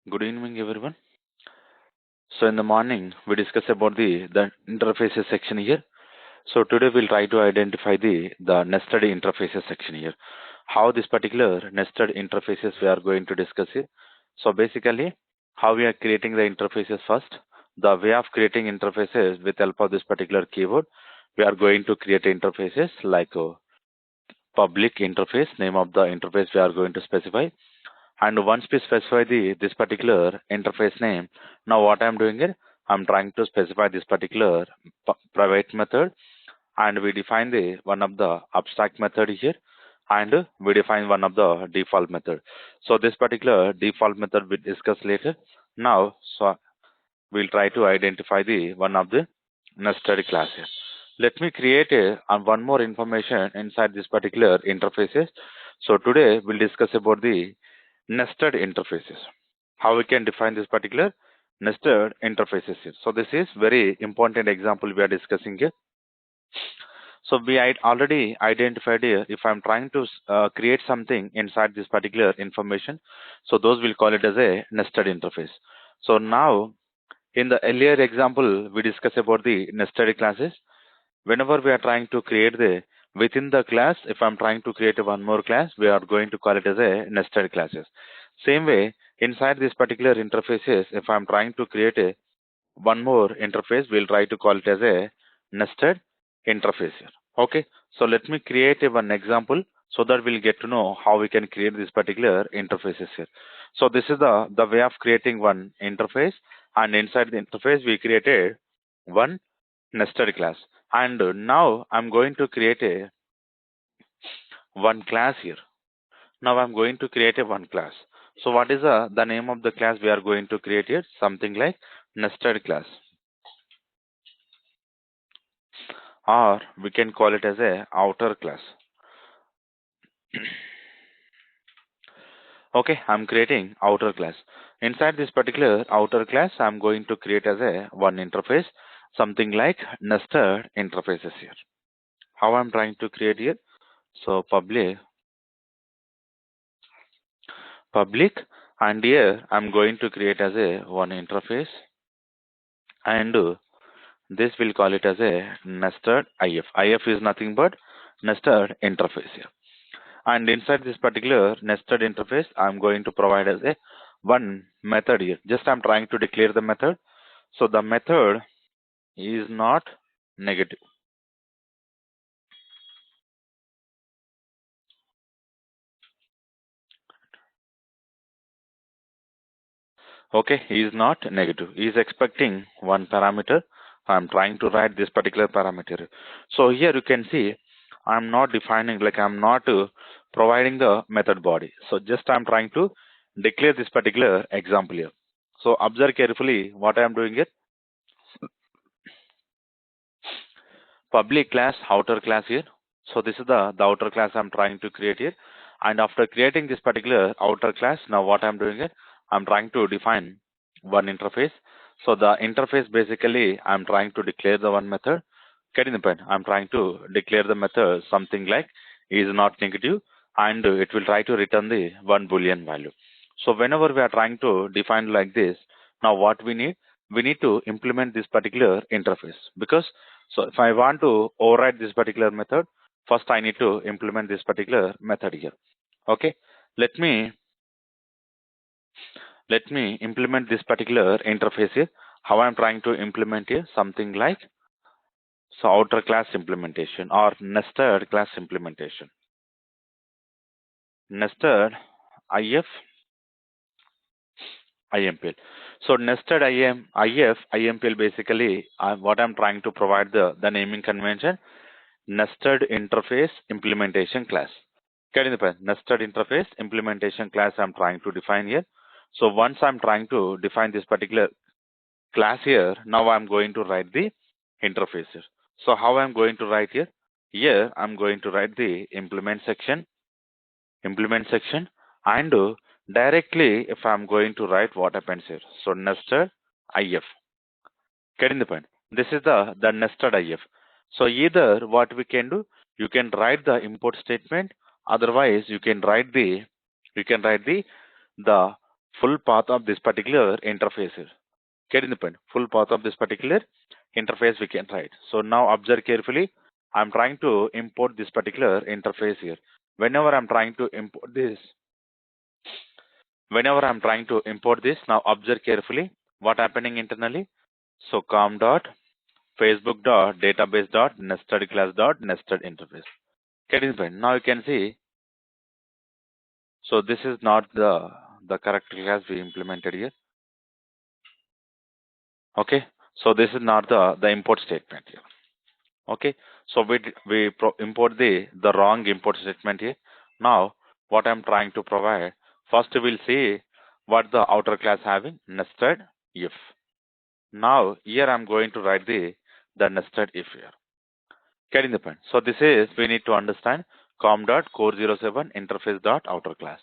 Good evening, everyone. So in the morning, we discuss about the interfaces section here. So today we'll try to identify the nested interfaces section here. How this particular nested interfaces we are going to discuss here. So basically, how we are creating the interfaces first. The way of creating interfaces with help of this particular keyword, we are going to create interfaces like public interface, name of the interface we are going to specify. And once we specify this particular interface name, now what I'm doing is I'm trying to specify this particular private method, and we define the one of the abstract method here, and we define one of the default method. So this particular default method we discuss later. Now, so we'll try to identify the one of the nested classes. Let me create one more information inside this particular interfaces. So today we'll discuss about the nested interfaces. How we can define this particular nested interfaces here. So this is very important example we are discussing here. So we had already identified here, if I'm trying to create something inside this particular information, so those will call it as a nested interface. So now in the earlier example, we discussed about the nested classes. Whenever we are trying to create within the class, if I'm trying to create one more class, we are going to call it as a nested classes. Same way, inside this particular interfaces, if I'm trying to create one more interface, we'll try to call it as a nested interface here. Okay, so let me create one example so that we'll get to know how we can create this particular interfaces here. So this is the way of creating one interface, and inside the interface we created one nested class. And now I'm going to create one class here. Now I'm going to create one class. So what is the name of the class we are going to create here? Something like nested class, or we can call it as a outer class. Okay, I'm creating outer class. Inside this particular outer class, I'm going to create as a one interface, something like nested interfaces here. How I'm trying to create here? So public, and here I'm going to create as a one interface, and this will call it as a nested if. If is nothing but nested interface here. And inside this particular nested interface, I'm going to provide as a one method here. Just I'm trying to declare the method. So the method is not negative. Okay, is not negative. Is expecting one parameter. I'm trying to write this particular parameter. So here you can see I'm not defining, like I'm not providing the method body. So just I'm trying to declare this particular example here. So observe carefully what I'm doing here. Public class, outer class here. So this is the outer class I'm trying to create here. And after creating this particular outer class, now what I'm doing here, I'm trying to define one interface. So the interface basically I'm trying to declare the one method. Getting the point? I'm trying to declare the method something like is not negative, and it will try to return the one boolean value. So whenever we are trying to define like this, now what we need to implement this particular interface, because so if I want to override this particular method, first I need to implement this particular method here. Okay, let me implement this particular interface here. How I'm trying to implement here, something like so outer class implementation or nested class implementation. Nested if IMPL. So nested if IMPL basically what I'm trying to provide the naming convention, nested interface implementation class. Getting the point? Nested interface implementation class I'm trying to define here. So once I'm trying to define this particular class here, now I'm going to write the interface here. So how I'm going to write here? Here I'm going to write the implement section, and directly if I'm going to write what happens here. So nested if. Getting the point? This is the nested if. So either what we can do, you can write the import statement, otherwise you can write the the full path of this particular interface here. Getting the point? Full path of this particular interface we can write. So now observe carefully. I'm trying to import this particular interface here. Whenever I'm trying to import this, now observe carefully what happening internally. So com dot facebook dot database dot nested class dot nested interface. Getting the point? Now you can see. So this is not the correct class we implemented here. Okay. So this is not the import statement here. Okay. So import the wrong import statement here. Now what I'm trying to provide, first we'll see what the outer class having nested if. Now here I'm going to write the nested if here. Getting the point? So this is, we need to understand com.core07 interface dot outer class.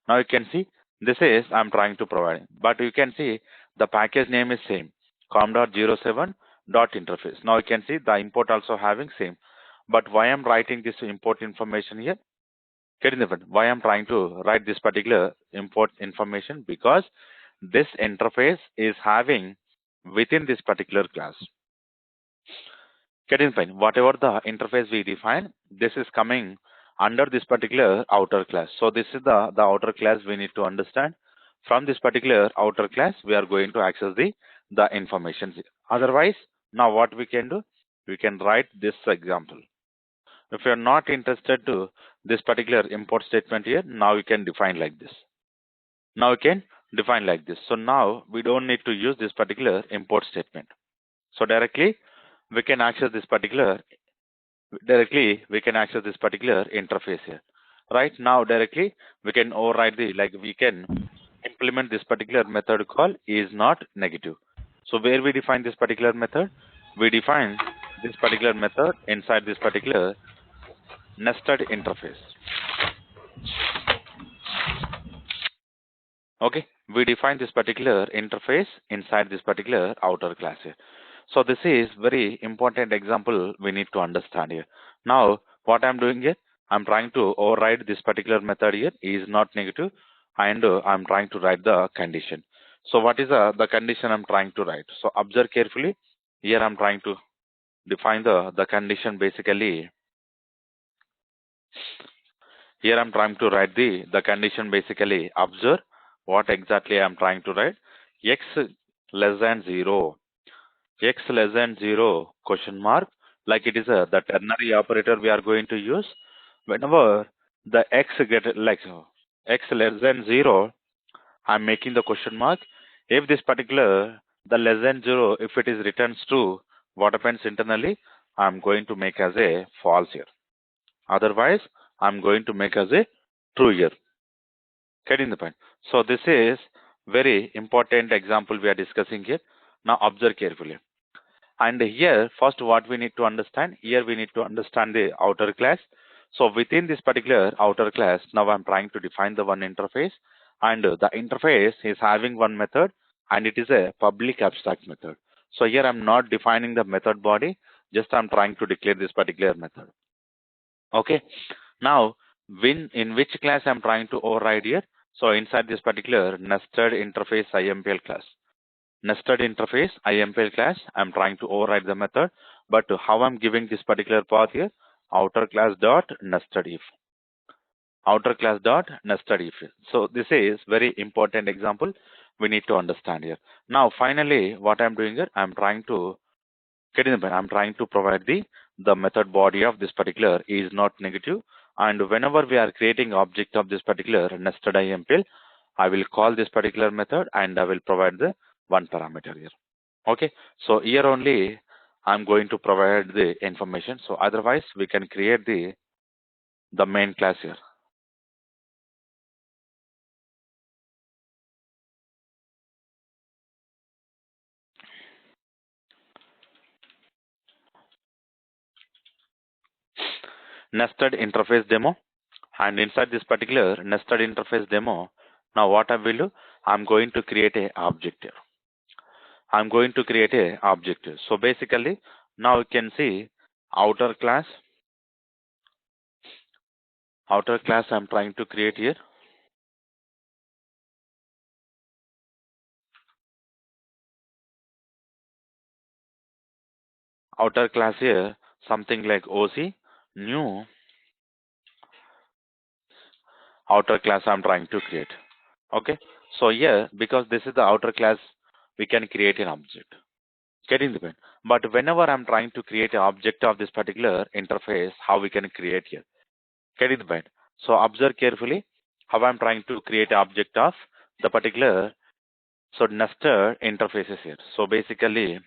Now you can see this is I'm trying to provide, but you can see the package name is same, com.07 dot interface. Now you can see the import also having same, but why I'm writing this import information here? Getting the point? Why I'm trying to write this particular import information? Because this interface is having within this particular class. Getting fine. Whatever the interface we define, this is coming under this particular outer class. So this is the outer class we need to understand. From this particular outer class, we are going to access the information. Otherwise, now what we can do? We can write this example. If you are not interested to this particular import statement here, now you can define like this. Now you can define like this. So now we don't need to use this particular import statement. So directly we can access this particular interface here. Right now directly we can override we can implement this particular method call is not negative. So where we define this particular method, we define this particular method inside this particular nested interface. Okay, we define this particular interface inside this particular outer class here. So this is very important example we need to understand here. Now what I'm doing here, I'm trying to override this particular method here is not negative, and I'm trying to write the condition. So what is the condition I'm trying to write? So observe carefully. Here I'm trying to define the condition basically. Here I'm trying to write the condition basically. Observe what exactly I'm trying to write. X less than 0. X less than 0 question mark, like it is the ternary operator we are going to use. Whenever the x get like x less than 0, I'm making the question mark. If this particular the less than 0, if it is returns true, what happens internally? I'm going to make as a false here. Otherwise, I'm going to make as a true here. Getting the point? So this is very important example we are discussing here. Now observe carefully. And here, first what we need to understand, here we need to understand the outer class. So within this particular outer class, now I'm trying to define the one interface, and the interface is having one method, and it is a public abstract method. So here I'm not defining the method body, just I'm trying to declare this particular method. Okay. Now, in which class I'm trying to override here? So inside this particular nested interface IMPL class. Nested interface IMPL class, I'm trying to override the method, but how I'm giving this particular path here? Outer class dot nested if. Outer class dot nested if. So this is very important example we need to understand here. Now finally what I'm doing here, I'm trying to I'm trying to provide the method body of this particular is not negative, and whenever we are creating object of this particular nested IMPL, I will call this particular method and I will provide the one parameter here. Okay, so here only I'm going to provide the information. So otherwise we can create the main class here. Nested interface demo, and inside this particular nested interface demo, now what I will do, I'm going to create a object here. I'm going to create a object here. So basically now you can see outer class I'm trying to create here. outer class here, something like OC, new outer class I'm trying to create. Okay. So here, because this is the outer class, we can create an object. Getting the point. But whenever I'm trying to create an object of this particular interface, how we can create here. Getting the point. So observe carefully how I'm trying to create an object of the particular nested interfaces here. So basically,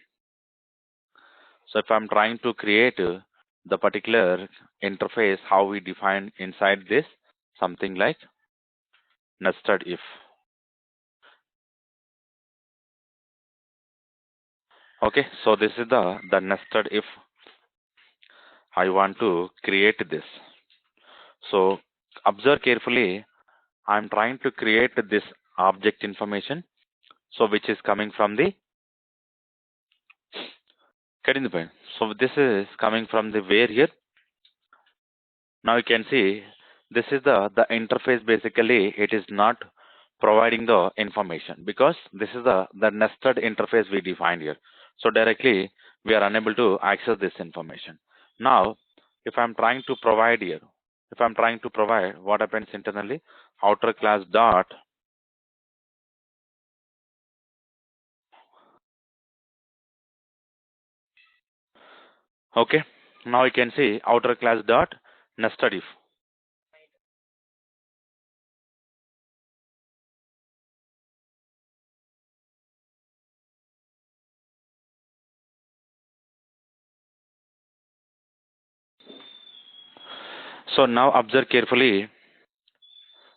so if I'm trying to create the particular interface, how we define inside this, something like nested if. Okay, so this is the nested if I want to create this. So observe carefully, I'm trying to create this object information, so which is coming from the, getting the point. So this is coming from the where here. Now you can see this is the interface. Basically, it is not providing the information because this is the nested interface we defined here. So directly we are unable to access this information. Now, if I'm trying to provide here, if I'm trying to provide, what happens internally? Outer class dot. Okay. Now you can see outer class dot nested if. So now observe carefully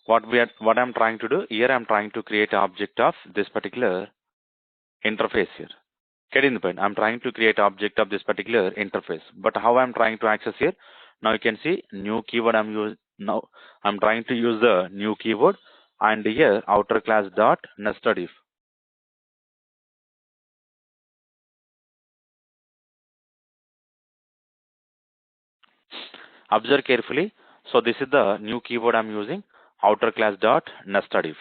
what I'm trying to do here. I'm trying to create an object of this particular interface here. Getting the point. I'm trying to create object of this particular interface. But how I'm trying to access here? Now you can see new keyword now I'm trying to use the new keyword, and here outer class dot nested if. Observe carefully. So this is the new keyword I'm using, outer class dot nested if.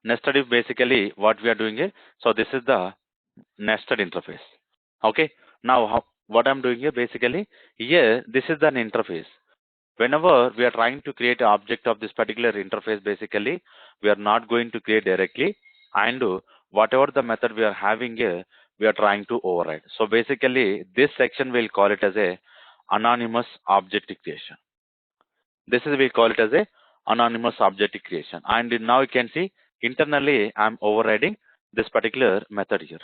Nested if basically what we are doing here. So this is the nested interface. Okay. Now what I'm doing here basically, here this is an interface. Whenever we are trying to create an object of this particular interface, basically we are not going to create directly, and whatever the method we are having here, we are trying to override. So basically this section we'll call it as a anonymous object creation. This is, we call it as a anonymous object creation. And now you can see internally I'm overriding this particular method here.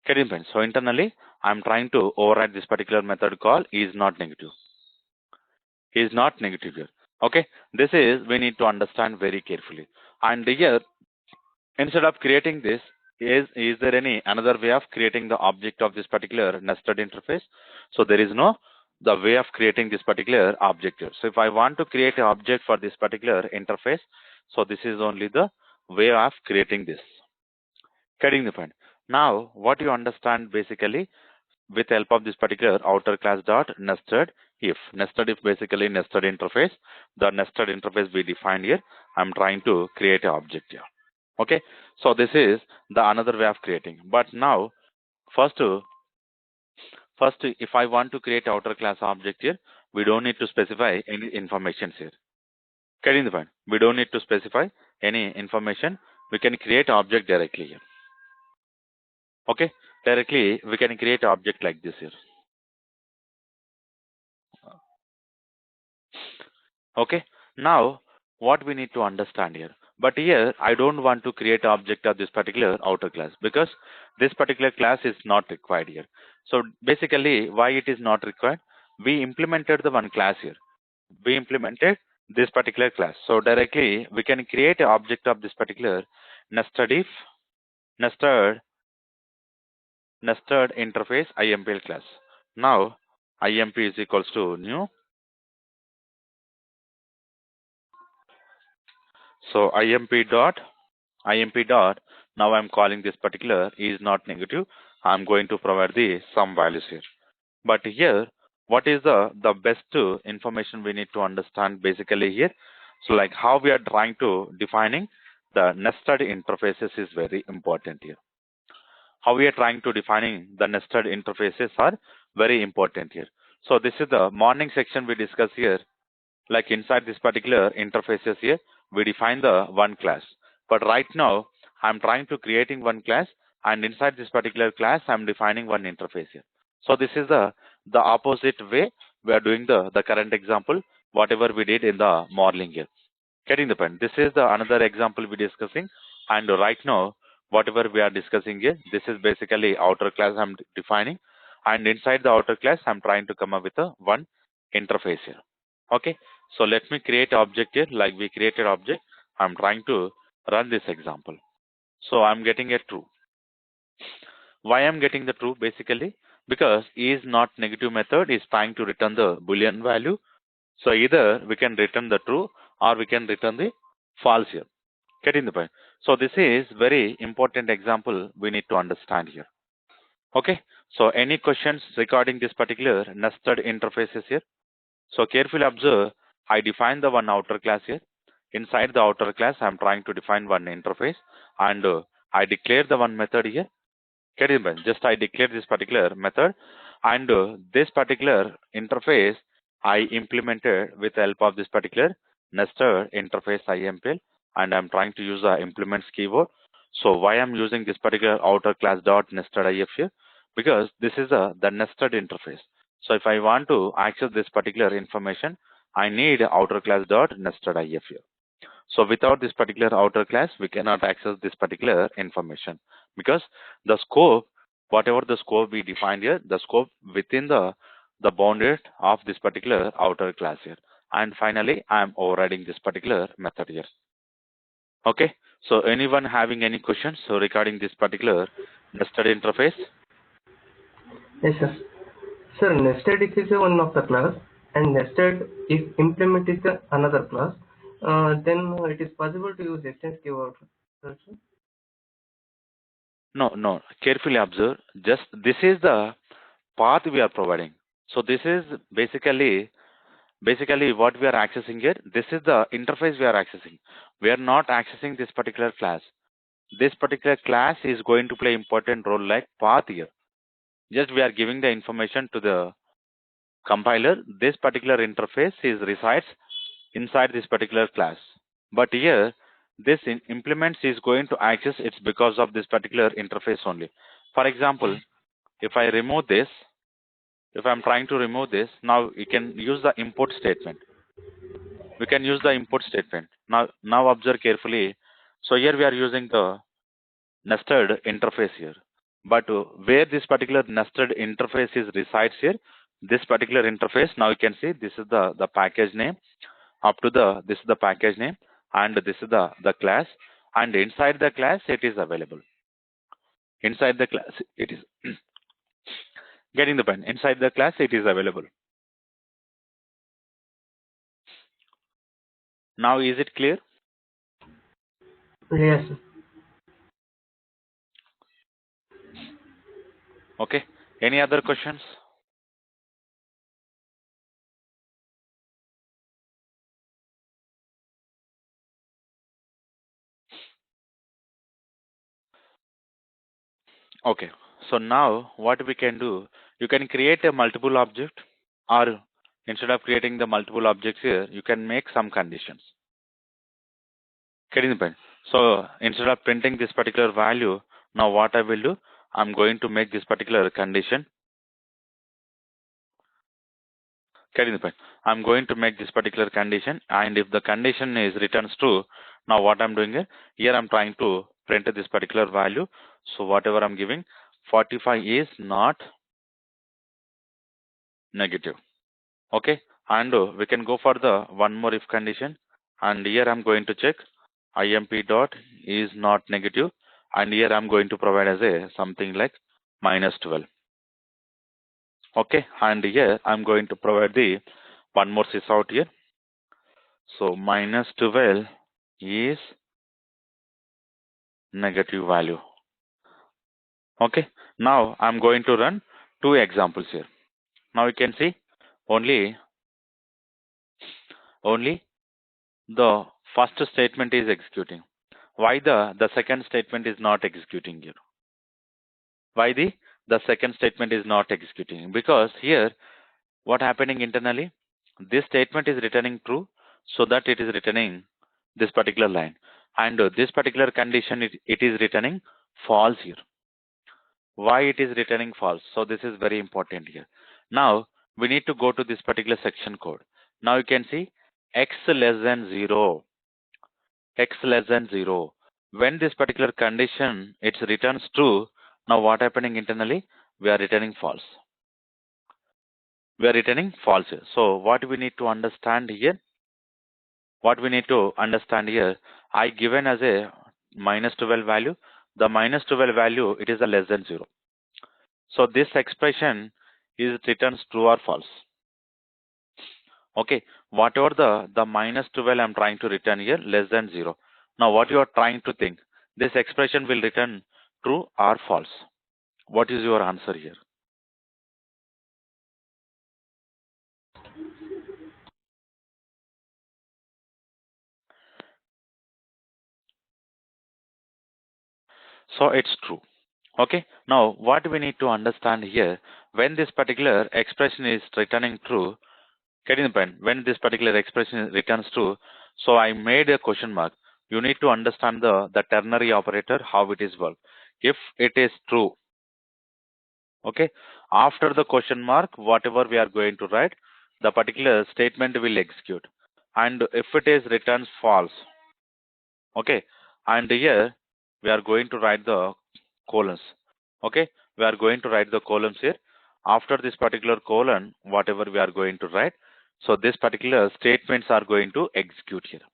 Getting the point. So internally I'm trying to override this particular method called is not negative. Is not negative here. Okay. This is, we need to understand very carefully. And here, instead of creating this, is there any another way of creating the object of this particular nested interface? So there is no the way of creating this particular object here. So if I want to create an object for this particular interface, so this is only the way of creating this. Getting the point. Now, what you understand basically with help of this particular outer class dot nested if. Nested if basically nested interface. The nested interface we defined here. I'm trying to create an object here. Okay. So this is the another way of creating. But now, first, if I want to create outer class object here, we don't need to specify any information here. Getting the point. We don't need to specify any information. We can create object directly here. Okay. Directly, we can create object like this here. Okay. Now, what we need to understand here. But here, I don't want to create object of this particular outer class because this particular class is not required here. So basically, why it is not required? We implemented the one class here. We implemented this particular class. So directly, we can create an object of this particular nested if, nested, nested interface IMPL class. Now, IMP is equals to new. So IMP dot now I'm calling this particular is not negative. I'm going to provide the some values here. But here, what is the best information we need to understand basically here? So like how we are trying to defining the nested interfaces is very important here. how we are trying to defining the nested interfaces are very important here. So this is the morning section we discuss here. Like inside this particular interfaces here, we define the one class. But right now, I'm trying to creating one class, and inside this particular class, I'm defining one interface here. So this is the opposite way we are doing the current example, whatever we did in the modeling here. Getting the point. This is the another example we're discussing, and right now, whatever we are discussing here, this is basically outer class I'm defining, and inside the outer class, I'm trying to come up with a one interface here. Okay, so let me create object here, like we created object. I'm trying to run this example. So I'm getting a true. Why I'm getting the true? Basically, because is not negative method is trying to return the boolean value. So either we can return the true or we can return the false here. Getting the point. So this is very important example we need to understand here. Okay. So any questions regarding this particular nested interfaces here? So carefully observe, I define the one outer class here. Inside the outer class, I'm trying to define one interface, and I declare the one method here. Get it? Just I declare this particular method, and this particular interface I implemented with the help of this particular nested interface IMPL, and I'm trying to use the implements keyword. So why I'm using this particular outer class dot nested IF here? Because this is the nested interface. So if I want to access this particular information, I need outer class dot nested IF here. So without this particular outer class, we cannot access this particular information, because the scope, whatever the scope we defined here, the scope within the boundary of this particular outer class here. And finally, I am overriding this particular method here. Okay. So anyone having any questions regarding this particular nested interface? Yes, sir. Sir, nested if is one of the class, and nested if implement is the another class, then it is possible to use extend keyword. Sir. No. Carefully observe. Just this is the path we are providing. So this is basically what we are accessing here. This is the interface we are accessing. We are not accessing this particular class. This particular class is going to play important role like path here. Just we are giving the information to the compiler. This particular interface is resides inside this particular class. But here, this implements is going to access it's because of this particular interface only. For example, if I remove this, if I'm trying to remove this, now you can use the import statement. We can use the import statement. Now observe carefully. So here we are using the nested interface here. But where this particular nested interface is resides here, this particular interface, now you can see this is the package name. Up to this is the package name, and this is the class, and inside the class it is available. Inside the class it is getting the pen. Inside the class it is available. Now is it clear? Yes, sir. Okay. Any other questions? Okay. So now what we can do, you can create a multiple object, or instead of creating the multiple objects here, you can make some conditions. Getting the point. So instead of printing this particular value, now what I will do, I'm going to make this particular condition. Getting the point. I'm going to make this particular condition, and if the condition is returns true, now what I'm doing here I'm trying to print this particular value. So whatever I'm giving, 45 is not negative. Okay, and we can go for the one more if condition, and here I'm going to check imp dot is not negative, and here I'm going to provide as a something like -12. Okay, and here I'm going to provide the one more sys out here. So -12 is negative value. Okay, now I'm going to run two examples here. Now you can see only the first statement is executing. Why the second statement is not executing here? Why the second statement is not executing? Because here what happening internally? This statement is returning true, so that it is returning this particular line, and this particular condition it is returning false here. Why it is returning false? So this is very important here. Now we need to go to this particular section code. Now you can see x less than 0, x less than 0. When this particular condition it returns true, now what happening internally? We are returning false. We are returning false here. So what we need to understand here? What we need to understand here? I given as a minus 12 value. The minus 12 value it is a less than 0. So this expression is returns true or false. Okay, whatever the minus 12 I'm trying to return here less than 0. Now what you are trying to think? This expression will return true or false? What is your answer here? So it's true. Okay, now what we need to understand here, when this particular expression is returning true, getting the point, when this particular expression returns true, so I made a question mark. You need to understand the ternary operator, how it is work. If it is true, okay, after the question mark, whatever we are going to write, the particular statement will execute. And if it is returns false, okay, and here we are going to write the colons. Okay, we are going to write the columns here. After this particular colon, whatever we are going to write, so this particular statements are going to execute here.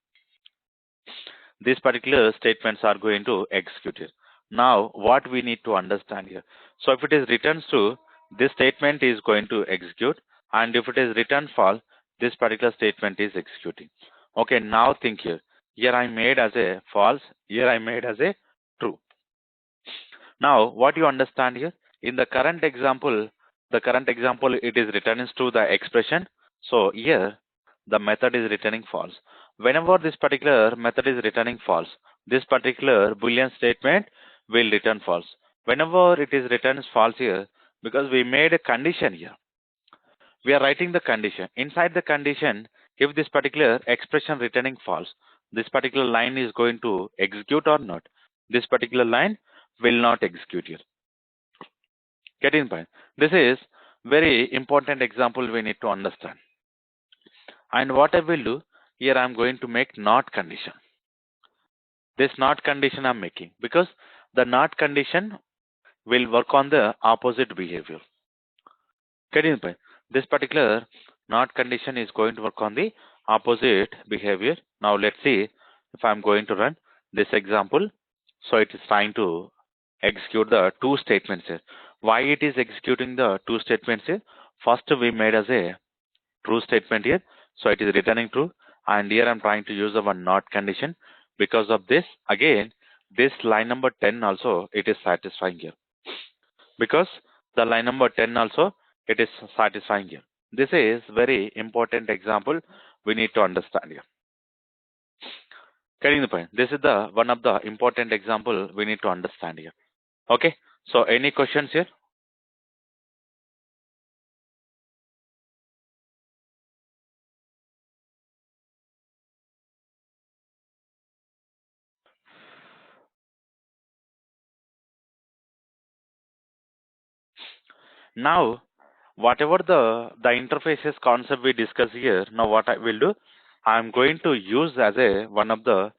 These particular statements are going to execute here. Now what we need to understand here, so if it is returns true, this statement is going to execute, and if it is return false, this particular statement is executing. Okay, now think here. Here I made as a false, here I made as a true. Now what you understand here, in the current example, it is returns to the expression. So here the method is returning false. Whenever this particular method is returning false, this particular boolean statement will return false. Whenever it is returns false here, because we made a condition here, we are writing the condition. Inside the condition, if this particular expression returning false, this particular line is going to execute or not? This particular line will not execute here. Getting point? This is very important example we need to understand. And what I will do, here I am going to make not condition. This not condition I am making, because the not condition will work on the opposite behavior. Getting the point? This particular not condition is going to work on the opposite behavior. Now let's see if I'm going to run this example. So it is trying to execute the two statements here. Why it is executing the two statements here? First we made as a true statement here. So it is returning true. And here I'm trying to use the one not condition. Because of this, again, this line number 10 also it is satisfying here. Because the line number 10 also it is satisfying here. This is very important example we need to understand here. Getting the point? This is the one of the important example we need to understand here. Okay. So any questions here? Now, whatever the interfaces concept we discuss here, now what I will do, I am going to use as a one of the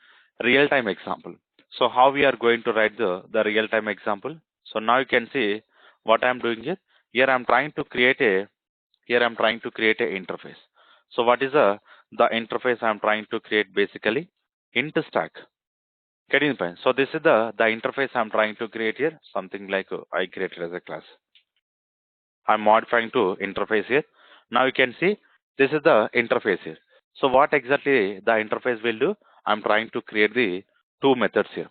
real-time example. So how we are going to write the real-time example? So now you can see what I am doing here. Here I am trying to create a interface. So what is the interface I am trying to create? Basically int stack. Getting the point? So this is the interface I am trying to create here. Something like I created as a class. I'm modifying to interface here. Now you can see this is the interface here. So what exactly the interface will do? I'm trying to create the two methods here.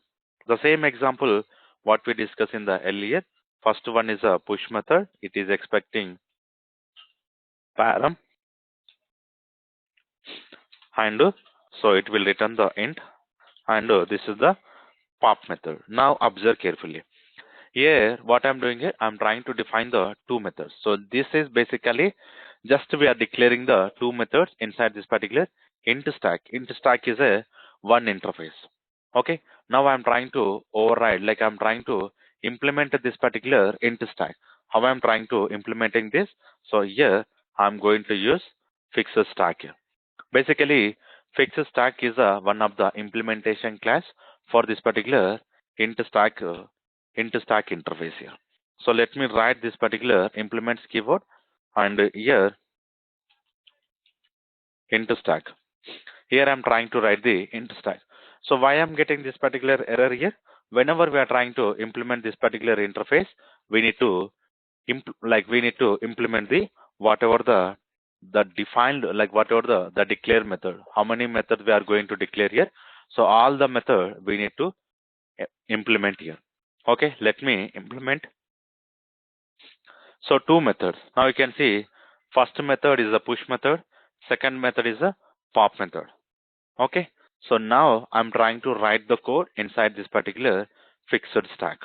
The same example what we discussed in the earlier. First one is a push method. It is expecting param, and so it will return the int, and this is the pop method. Now observe carefully. Here, what I'm doing here, I'm trying to define the two methods. So this is basically just we are declaring the two methods inside this particular int stack. Int stack is a one interface. Okay. Now I'm trying to override, like I'm trying to implement this particular int stack. How I'm trying to implementing this? So here I'm going to use fixed stack here. Basically, fixed stack is one of the implementation class for this particular int stack interface here. So let me write this particular implements keyword and here int stack. Here I'm trying to write the int stack. So why I'm getting this particular error here? Whenever we are trying to implement this particular interface, we need to we need to implement the whatever the defined, like whatever the declare method, how many methods we are going to declare here. So all the method we need to implement here. Okay, let me implement. So two methods. Now you can see first method is a push method, second method is a pop method. Okay, so now I'm trying to write the code inside this particular fixed stack.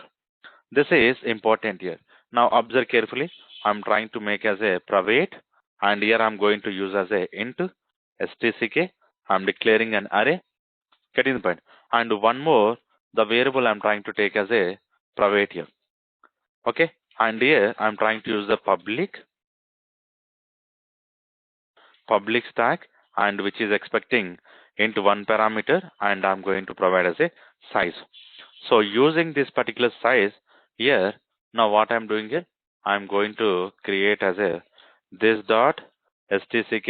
This is important here. Now observe carefully. I'm trying to make as a private, and here I'm going to use as a int stck. I'm declaring an array. Getting the point. And one more, the variable I'm trying to take as a private here. Okay. And here I'm trying to use the public stack, and which is expecting into one parameter, and I'm going to provide as a size. So using this particular size here, now what I'm doing here, I'm going to create as a this dot stck,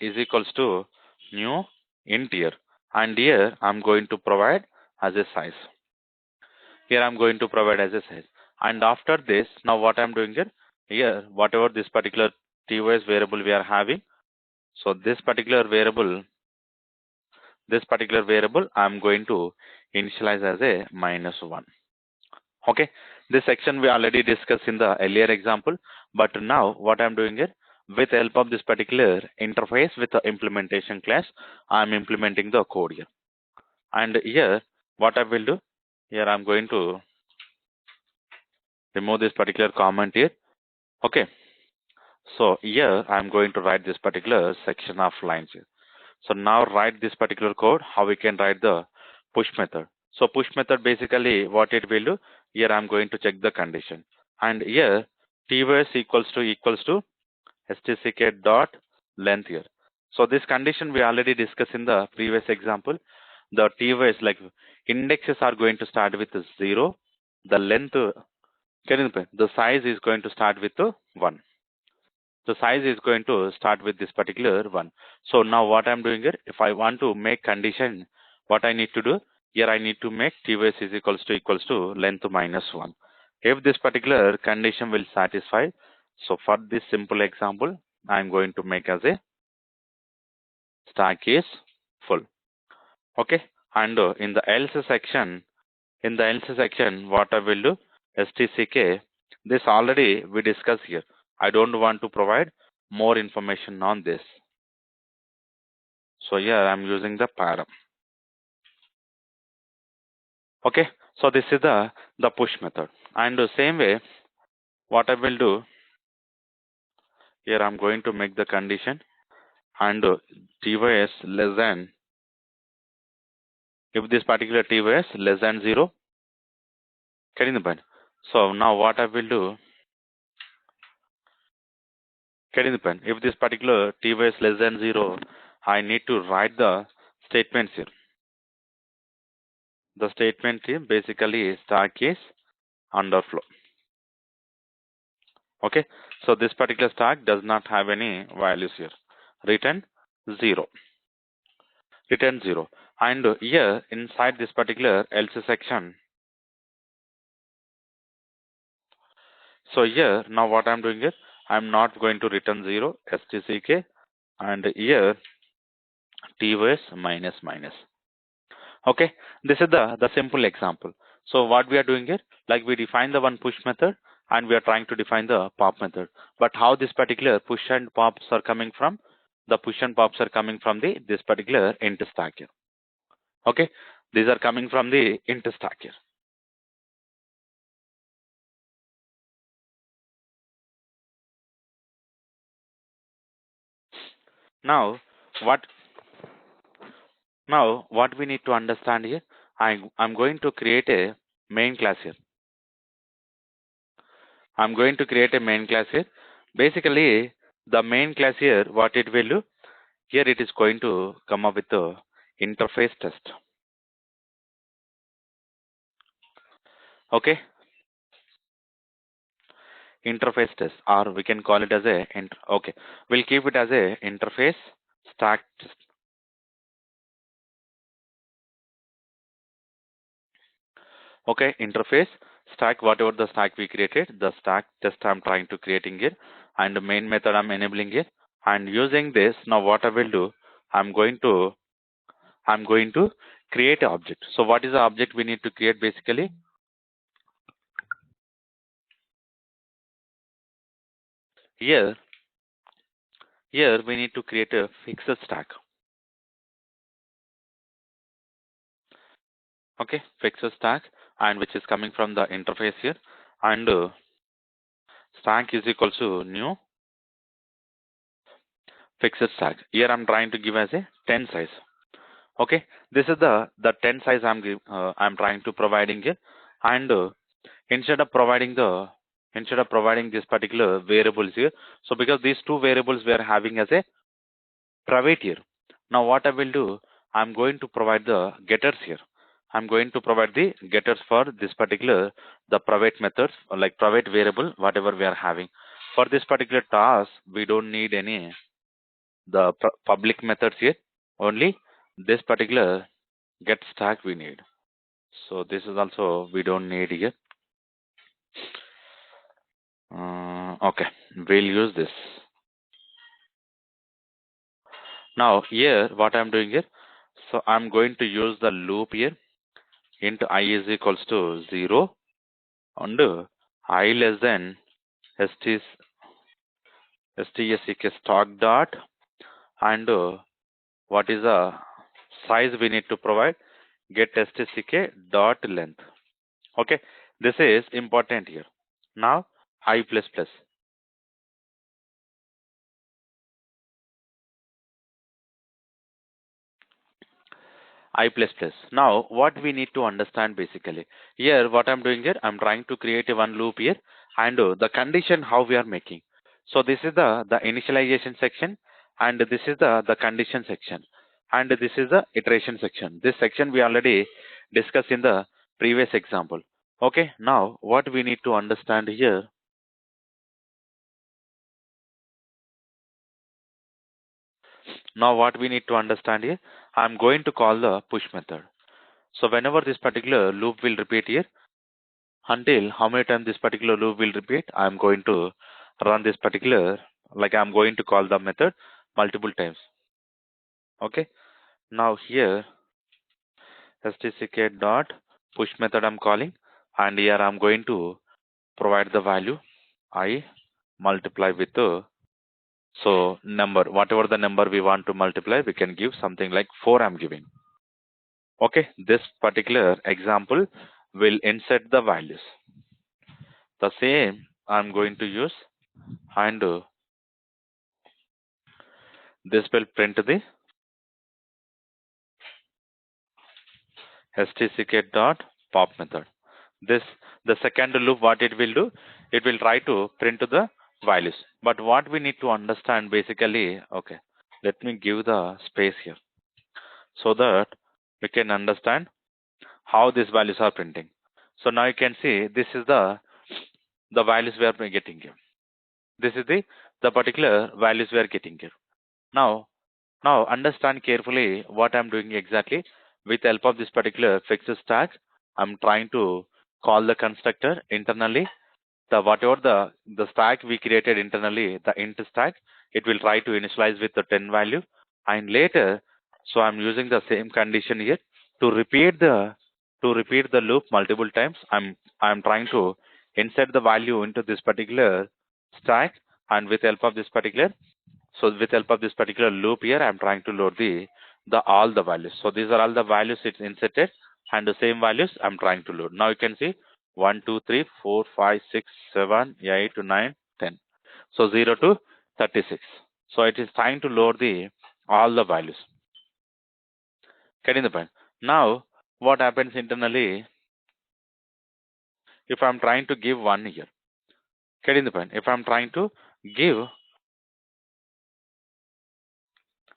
is equals to new int here, and here I'm going to provide as a size. Here I'm going to provide as a size, and after this, now what I'm doing here, whatever this particular TOS variable we are having, so this particular variable I'm going to initialize as a -1. Okay, this section we already discussed in the earlier example, but now what I'm doing here, with the help of this particular interface with the implementation class, I'm implementing the code here. And here what I will do, here I'm going to remove this particular comment here. Okay, so here I'm going to write this particular section of lines here. So now write this particular code, how we can write the push method. So push method basically what it will do, here I'm going to check the condition. And here TOS equals to stck dot length here. So this condition we already discussed in the previous example. The TOS, like indexes are going to start with 0. The length, the size is going to start with 1. The size is going to start with this particular one. So now what I'm doing here, if I want to make condition, what I need to do here, I need to make TOS is equals to length -1. If this particular condition will satisfy, so for this simple example, I'm going to make as a stack is full. Okay, and in the else section, what I will do, stck, this already we discussed here. I don't want to provide more information on this. So here I'm using the param. Okay, so this is the push method. And the same way, what I will do, here I'm going to make the condition and TOS less than, if this particular TOS less than 0, getting the point. So now what I will do, getting the point, if this particular TOS less than 0, I need to write the statements here. The statement here basically is stack is underflow. Okay, so this particular stack does not have any values here. Return 0. Return 0. And here inside this particular else section, so here now what I'm doing is I'm not going to return 0 stck, and here TOS minus. Okay, this is the simple example. So what we are doing here, like we define the one push method and we are trying to define the pop method. But how this particular push and pops are coming from? The push and pops are coming from this particular int stack here. Okay, these are coming from the int stack here. Now, what what we need to understand here, I'm going to create a main class here. I'm going to create a main class here. Basically, the main class here, what it will do, here it is going to come up with the interface test. Okay, interface test, or we can call it as a okay. We'll keep it as a interface stack test. Okay, interface stack, whatever the stack we created, the stack test I'm trying to creating here, and the main method I'm enabling here. And using this, now what I will do, I'm going to create an object. So what is the object we need to create basically? Here we need to create a fixed stack. Okay, fixed stack, and which is coming from the interface here, and stack is equal to new fixed stack. Here I'm trying to give as a 10 size. Okay, this is the 10 size I'm trying to providing here, and instead of providing this particular variables here, so because these two variables we are having as a private here. Now what I will do, I'm going to provide the getters here. I'm going to provide the getters for this particular the private methods, or like private variable, whatever we are having. For this particular task, we don't need any the public methods here. Only this particular get stack we need. So this is also we don't need here. Okay, we'll use this. Now here what I'm doing here, so I'm going to use the loop here. Int I is equals to 0 and I less than stsk stock dot, and what is the size we need to provide, get stck dot length. Okay, this is important here. Now I plus plus I plus plus. Now what we need to understand basically here, what I'm doing here, I'm trying to create a one loop here, and the condition how we are making. So this is the initialization section, and this is the condition section, and this is the iteration section. This section we already discussed in the previous example. Okay, now what we need to understand here, I'm going to call the push method. So whenever this particular loop will repeat here, until how many times this particular loop will repeat, I'm going to run this particular, like I'm going to call the method multiple times. Okay, now here stck dot push method I'm calling, and here I'm going to provide the value I multiply with the so number, whatever the number we want to multiply, we can give something like 4 I'm giving. Okay, this particular example will insert the values. The same I'm going to use, and this will print the stck dot pop method. This the second loop, what it will do, it will try to print the values. But what we need to understand basically, okay, let me give the space here so that we can understand how these values are printing. So now you can see this is the values we are getting here. This is the particular values we are getting here. Now understand carefully what I'm doing exactly. With the help of this particular fixed stack, I'm trying to call the constructor internally. The whatever the stack we created internally, the int stack, it will try to initialize with the 10 value, and later, so I'm using the same condition here to repeat the loop multiple times. I'm trying to insert the value into this particular stack, and with help of this particular loop here, I'm trying to load the all the values. So these are all the values it's inserted, and the same values I'm trying to load. Now you can see 1, 2, 3, 4, 5, 6, 7, 8, 9, 10. So 0 to 36. So it is trying to load all the values. Getting the point? Now what happens internally if I'm trying to give 1 here? Getting the point? If I'm trying to give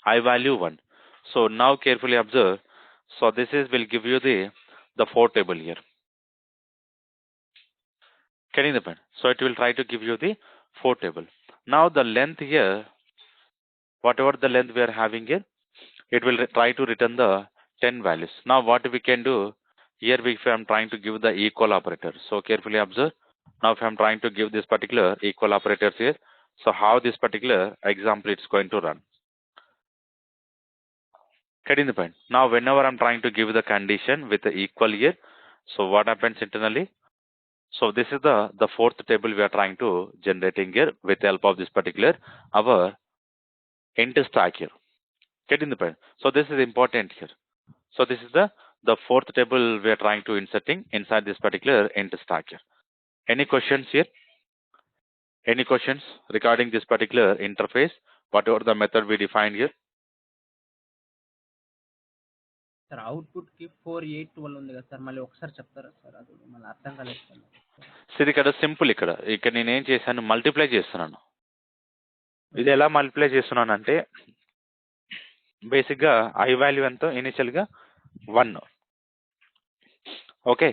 I value 1. So now carefully observe. So this is will give you the 4 table here. Getting the point? So it will try to give you the 4 table. Now the length here, whatever the length we are having here, it will try to return the 10 values. Now what we can do here, if I am trying to give the equal operator, so carefully observe. Now if I am trying to give this particular equal operators here, so how this particular example it's going to run. Getting the point? Now whenever I'm trying to give the condition with the equal here, so what happens internally? So this is the fourth table we are trying to generating here with the help of this particular our int stack here. Getting the point? So this is important here. So this is the fourth table we are trying to inserting inside this particular int stack here. Any questions here? Any questions regarding this particular interface? Whatever the method we defined here? Sir అవుట్పుట్కి 4 8 12 ఉంది కదా sir, మళ్ళీ ఒకసారి చెప్తారా sir? అది మళ్ళీ అర్థం కాలేదు సార్. సరే, ఇక్కడ సింపుల్. ఇక్కడ నేను ఏం చేశాను, మల్టిప్లై చేస్తున్నాను. ఇది ఎలా మల్టిప్లై చేస్తున్నాను అంటే బేసిక్గా ఐ వాల్యూ ఎంతో ఇనిషియల్గా 1. ఓకే,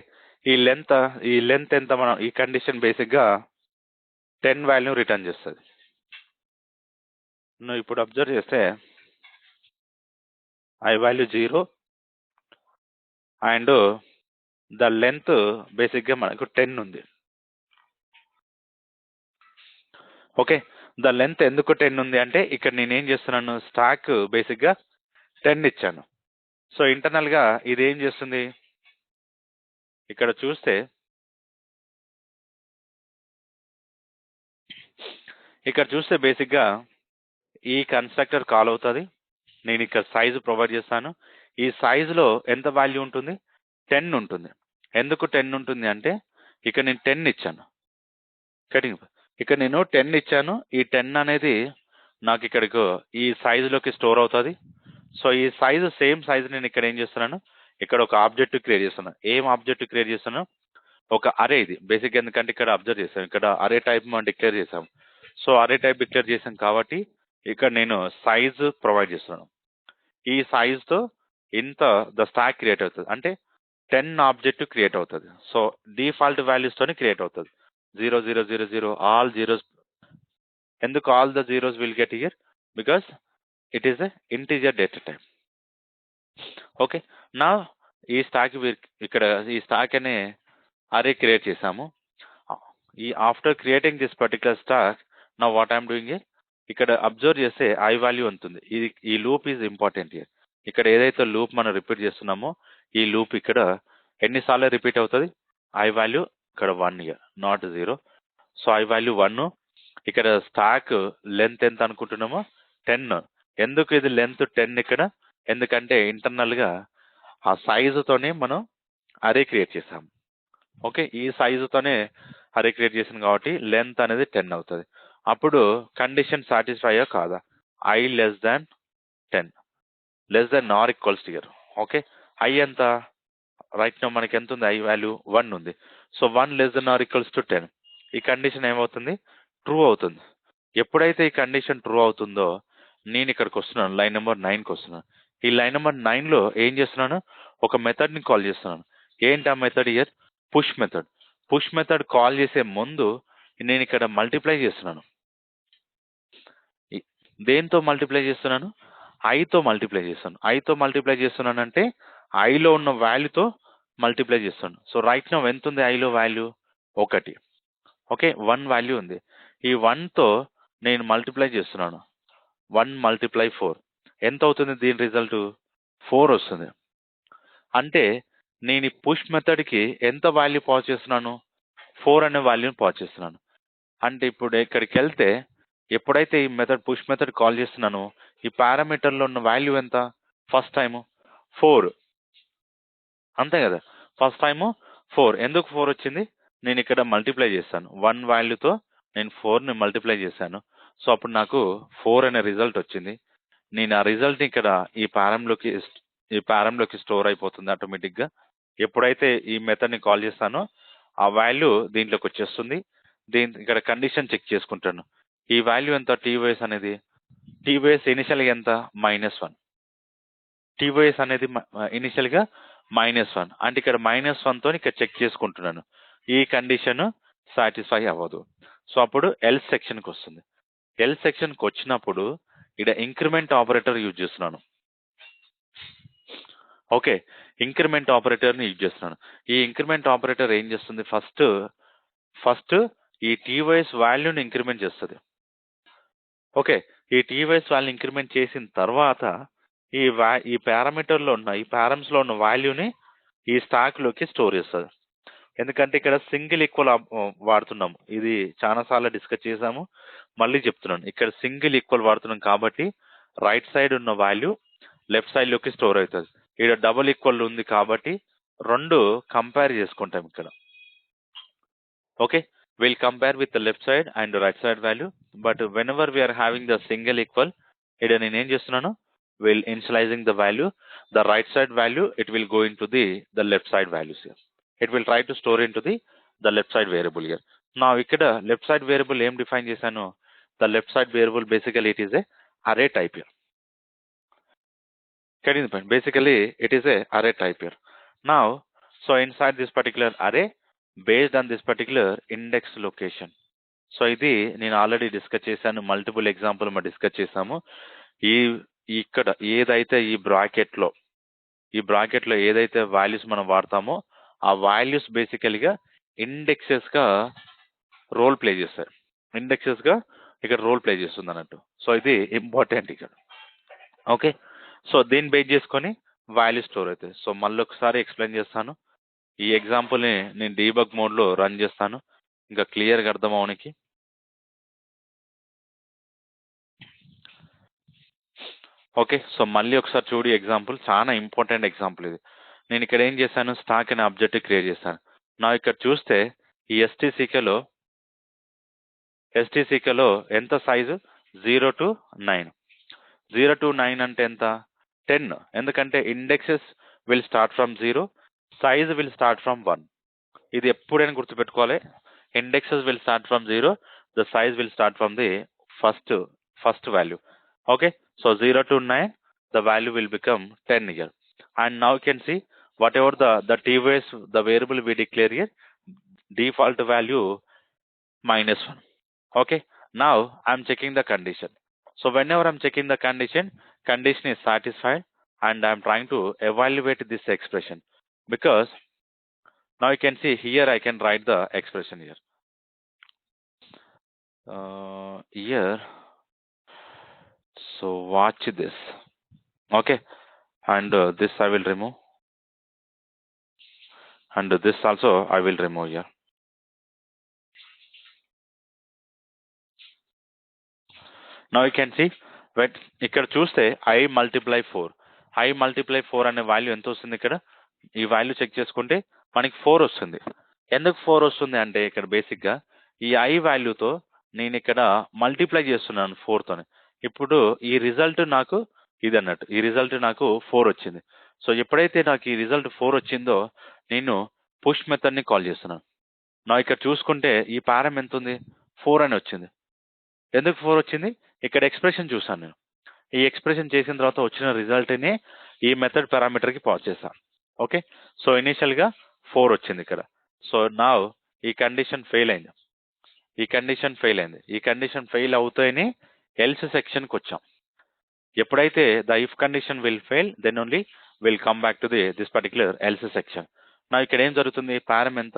ఈ లెంత్ ఎంత, మనం ఈ కండిషన్ బేసిక్గా 10 వాల్యూ రిటర్న్ చేస్తుంది. నువ్వు ఇప్పుడు అబ్జర్వ్ చేస్తే I value 0 and the length బేసిక్గా మనకు 10 ఉంది. ఓకే, ద లెంత్ ఎందుకు 10 ఉంది అంటే ఇక్కడ నేనేం చేస్తున్నాను, స్టాక్ బేసిక్గా 10 ఇచ్చాను. సో ఇంటర్నల్గా ఇది ఏం చేస్తుంది, ఇక్కడ చూస్తే బేసిక్గా ఈ కన్స్ట్రక్టర్ కాల్ అవుతుంది. నేను ఇక్కడ సైజు ప్రొవైడ్ చేస్తాను. ఈ సైజులో ఎంత వాల్యూ ఉంటుంది, 10 ఉంటుంది. ఎందుకు 10 ఉంటుంది అంటే ఇక్కడ నేను 10 ఇచ్చాను. కటింగ్ ఇక్కడ నేను 10 ఇచ్చాను. ఈ 10 అనేది నాకు ఇక్కడికి ఈ సైజులోకి స్టోర్ అవుతుంది. సో ఈ సైజు సేమ్ సైజు నేను ఇక్కడ ఏం చేస్తున్నాను, ఇక్కడ ఒక ఆబ్జెక్ట్ క్రియేట్ చేస్తున్నాను. ఏం ఆబ్జెక్ట్ క్రియేట్ చేస్తున్నాను, ఒక అరే. ఇది బేసిక్ ఎందుకంటే ఇక్కడ అబ్జర్వ్ చేసాం, ఇక్కడ అరే టైప్ మనం డిక్లేర్ చేసాం. సో అరే టైప్ డిక్లేర్ చేసాం కాబట్టి ఇక్కడ నేను సైజ్ ప్రొవైడ్ చేస్తున్నాను. ఈ సైజ్తో ఇంత ద స్టాక్ క్రియేట్ అవుతుంది, అంటే 10 ఆబ్జెక్ట్ క్రియేట్ అవుతుంది. సో డిఫాల్ట్ వాల్యూస్తోని క్రియేట్ అవుతుంది. 0 0 0 0 ఆల్ జీరోస్. ఎందుకు all the zeros will get here, because it is a integer data type. Okay, నా ఈ స్టాక్ ఇక్కడ ఈ స్టాక్ అనే అరే క్రియేట్ చేసాము. ఈ after creating this particular stock, నా వాట్ ఐఎమ్ డూయింగ్ హియర్, ఇక్కడ అబ్జర్వ్ చేస్తే ఐ వాల్యూ ఉంటుంది. ఈ లూప్ ఈజ్ ఇంపార్టెంట్ హియర్. ఇక్కడ ఏదైతే లూప్ మనం రిపీట్ చేస్తున్నామో ఈ లూప్ ఇక్కడ ఎన్నిసార్లు రిపీట్ అవుతుంది, ఐ వాల్యూ ఇక్కడ 1 year, not 0. So I value 1. ఇక్కడ స్టాక్ లెంత్ ఎంత అనుకుంటున్నామో 10. ఎందుకు ఇది లెంత్ 10 ఇక్కడ, ఎందుకంటే ఇంటర్నల్గా ఆ సైజుతోనే మనం అరే క్రియేట్ చేసాము. ఓకే, ఈ సైజుతోనే అరే క్రియేట్ చేసాం కాబట్టి లెంత్ అనేది 10 అవుతుంది. అప్పుడు కండిషన్ సాటిస్ఫై కాదా, I less than 10, less than or equals to year. Okay, I ఎంత రైట్ నో మనకి ఎంత ఉంది, ఐ వాల్యూ 1 ఉంది. So 1 less than or equals to 10. ఈ కండిషన్ ఏమవుతుంది, ట్రూ అవుతుంది. ఎప్పుడైతే ఈ కండిషన్ ట్రూ అవుతుందో నేను ఇక్కడికి వస్తున్నాను, లైన్ నెంబర్ 9కి వస్తున్నాను. ఈ లైన్ నెంబర్ 9లో ఏం చేస్తున్నాను, ఒక మెథడ్ని కాల్ చేస్తున్నాను. ఏంటి ఆ method year, push method. Push method call చేసే ముందు నేను ఇక్కడ మల్టిప్లై చేస్తున్నాను. దేంతో మల్టిప్లై చేస్తున్నాను, ఐతో మల్టిప్లై చేస్తున్నాను. ఐతో మల్టిప్లై చేస్తున్నాను అంటే ఐలో ఉన్న వాల్యూతో మల్టిప్లై చేస్తున్నాను. సో రైట్ నౌ ఎంత ఉంది ఐలో వాల్యూ, 1. ఓకే, 1 వాల్యూ ఉంది. ఈ 1తో నేను మల్టిప్లై చేస్తున్నాను. 1 × 4 ఎంత అవుతుంది, దీని రిజల్ట్ 4 వస్తుంది. అంటే నేను ఈ పుష్ మెథడ్కి ఎంత వాల్యూ పాస్ చేస్తున్నాను, 4 అనే వాల్యూని పాస్ చేస్తున్నాను. అంటే ఇప్పుడు ఇక్కడికి వెళ్తే ఎప్పుడైతే ఈ మెథడ్ పుష్ మెథడ్ కాల్ చేస్తున్నానో ఈ పారామీటర్లో ఉన్న వాల్యూ ఎంత, ఫస్ట్ టైము 4, అంతే కదా. First time 4. ఎందుకు 4 వచ్చింది? నేను ఇక్కడ మల్టిప్లై చేశాను 1 వాల్యూతో, నేను 4ని మల్టిప్లై చేశాను. సో అప్పుడు నాకు 4 అనే రిజల్ట్ వచ్చింది. నేను ఆ రిజల్ట్ని ఇక్కడ ఈ పారంలోకి స్టోర్ అయిపోతుంది ఆటోమేటిక్గా. ఎప్పుడైతే ఈ మెథడ్ని కాల్ చేస్తానో ఆ వాల్యూ దీంట్లోకి వచ్చేస్తుంది. ఇక్కడ కండిషన్ చెక్ చేసుకుంటాను. ఈ వాల్యూ ఎంత? టీవైఎస్ అనేది, టీవైఎస్ ఇనిషియల్గా ఎంత? -1. టీవైఎస్ అనేది ఇనిషియల్గా -1 అంటే ఇక్కడ -1తో ఇక్కడ చెక్ చేసుకుంటున్నాను. ఈ కండిషన్ సాటిస్ఫై అవ్వదు. సో అప్పుడు ఎల్స్ సెక్షన్కి వస్తుంది. ఎల్ సెక్షన్కి వచ్చినప్పుడు ఇక్కడ ఇంక్రిమెంట్ ఆపరేటర్ యూజ్ చేస్తున్నాను. ఓకే, ఇంక్రిమెంట్ ఆపరేటర్ని యూజ్ చేస్తున్నాను. ఈ ఇంక్రిమెంట్ ఆపరేటర్ ఏం చేస్తుంది? ఫస్ట్ ఈ టీవైఎస్ వాల్యూని ఇంక్రిమెంట్ చేస్తుంది. ఓకే, ఈ టీవైఎస్ వాల్యూ ఇంక్రిమెంట్ చేసిన తర్వాత ఈ పారామీటర్లో ఉన్న ఈ పారమ్స్లో ఉన్న వాల్యూని ఈ స్టాక్లోకి స్టోర్ చేస్తుంది. ఎందుకంటే ఇక్కడ సింగిల్ ఈక్వల్ వాడుతున్నాము. ఇది చాలాసార్లు డిస్కస్ చేసాము, మళ్ళీ చెప్తున్నాను. ఇక్కడ సింగిల్ ఈక్వల్ వాడుతున్నాం కాబట్టి రైట్ సైడ్ ఉన్న వాల్యూ లెఫ్ట్ సైడ్లోకి స్టోర్ అవుతుంది. ఇక్కడ డబుల్ ఈక్వల్ ఉంది కాబట్టి రెండు కంపేర్ చేసుకుంటాం ఇక్కడ. Okay, we'll compare with the left side and the right side value, but whenever we are having the single equal, ఇక్కడ నేను ఏం చేస్తున్నాను? We'll initializing the value, the right side value, it will go into the left side values here. It will try to store into the left side variable here. Now ఇక్కడ left side variable ఏం define చేశాను? The left side variable basically it is a array type here. Getting the point? Basically it is a array type here. Now so inside this particular array, based on this particular index location. So ఇది నేను already discuss చేశాను, multiple example మనం discuss చేసాము. ఇక్కడ ఏదైతే ఈ బ్రాకెట్లో ఏదైతే వాల్యూస్ మనం వాడతామో ఆ వాల్యూస్ బేసికల్గా ఇండెక్సెస్గా రోల్ ప్లే చేస్తారు. ఇక్కడ రోల్ ప్లే చేస్తుంది అన్నట్టు. సో ఇది ఇంపార్టెంట్ ఇక్కడ. ఓకే, సో దీన్ని బేస్ చేసుకొని వాల్యూ స్టోర్ అవుతాయి. సో మళ్ళీ ఒకసారి ఎక్స్ప్లెయిన్ చేస్తాను. ఈ ఎగ్జాంపుల్ని నేను డీబగ్ మోడ్లో రన్ చేస్తాను ఇంకా క్లియర్గా అర్థం అవడానికి. ఓకే, సో మళ్ళీ ఒకసారి చూడు ఎగ్జాంపుల్, చాలా ఇంపార్టెంట్ ఎగ్జాంపుల్ ఇది. నేను ఇక్కడ ఏం చేశాను? స్టాక్ అనే ఆబ్జెక్ట్ క్రియేట్ చేశాను. నా ఇక్కడ చూస్తే ఈ ఎస్టీసీకేలో ఎంత సైజు? 0 to 9. 0 to 9 అంటే ఎంత? 10. ఎందుకంటే indexes will start from 0, size will start from 1. ఇది ఎప్పుడైనా గుర్తుపెట్టుకోవాలి. Indexes will start from 0, the size will start from the first value. Okay, so 0 to 9, the value will become 10 here. And now you can see whatever the TVS, the variable we declare here, default value -1. Okay, now I'm checking the condition. So whenever I'm checking the condition is satisfied, and I'm trying to evaluate this expression, because now you can see here I can write the expression here. Here. So watch this. Okay, and this I will remove, and this also I will remove here. Now you can see when ఇక్కడ చూస్తే I multiply 4 అనే value ఎంత వస్తుంది? ఇక్కడ ఈ value check చేసుకుంటే మనకి 4 వస్తుంది. ఎందుకు 4 వస్తుంది అంటే ఇక్కడ బేసిక్గా ఈ I వాల్యూతో నేను ఇక్కడ మల్టిప్లై చేస్తున్నాను 4తోనే. ఇప్పుడు ఈ రిజల్ట్ నాకు ఇది అన్నట్టు, ఈ రిజల్ట్ నాకు 4 వచ్చింది. సో ఎప్పుడైతే నాకు ఈ రిజల్ట్ 4 వచ్చిందో నేను పుష్ మెథడ్ని కాల్ చేస్తున్నాను. నా ఇక్కడ చూసుకుంటే ఈ పారం ఎంత ఉంది? 4 అని వచ్చింది. ఎందుకు 4 వచ్చింది? ఇక్కడ ఎక్స్ప్రెషన్ చూసాను నేను. ఈ ఎక్స్ప్రెషన్ చేసిన తర్వాత వచ్చిన రిజల్ట్ని ఈ మెథడ్ పారామీటర్కి పాస్ చేశాను. ఓకే, సో ఇనీషియల్గా 4 వచ్చింది ఇక్కడ. సో నా ఈ కండిషన్ ఫెయిల్ అయింది. ఈ కండిషన్ ఫెయిల్ అవుతాయని ఎల్స్ సెక్షన్కి వచ్చాం. ఎప్పుడైతే the if condition will fail, then only will come back to this particular else section. నా ఇక్కడ ఏం జరుగుతుంది? పారం ఎంత?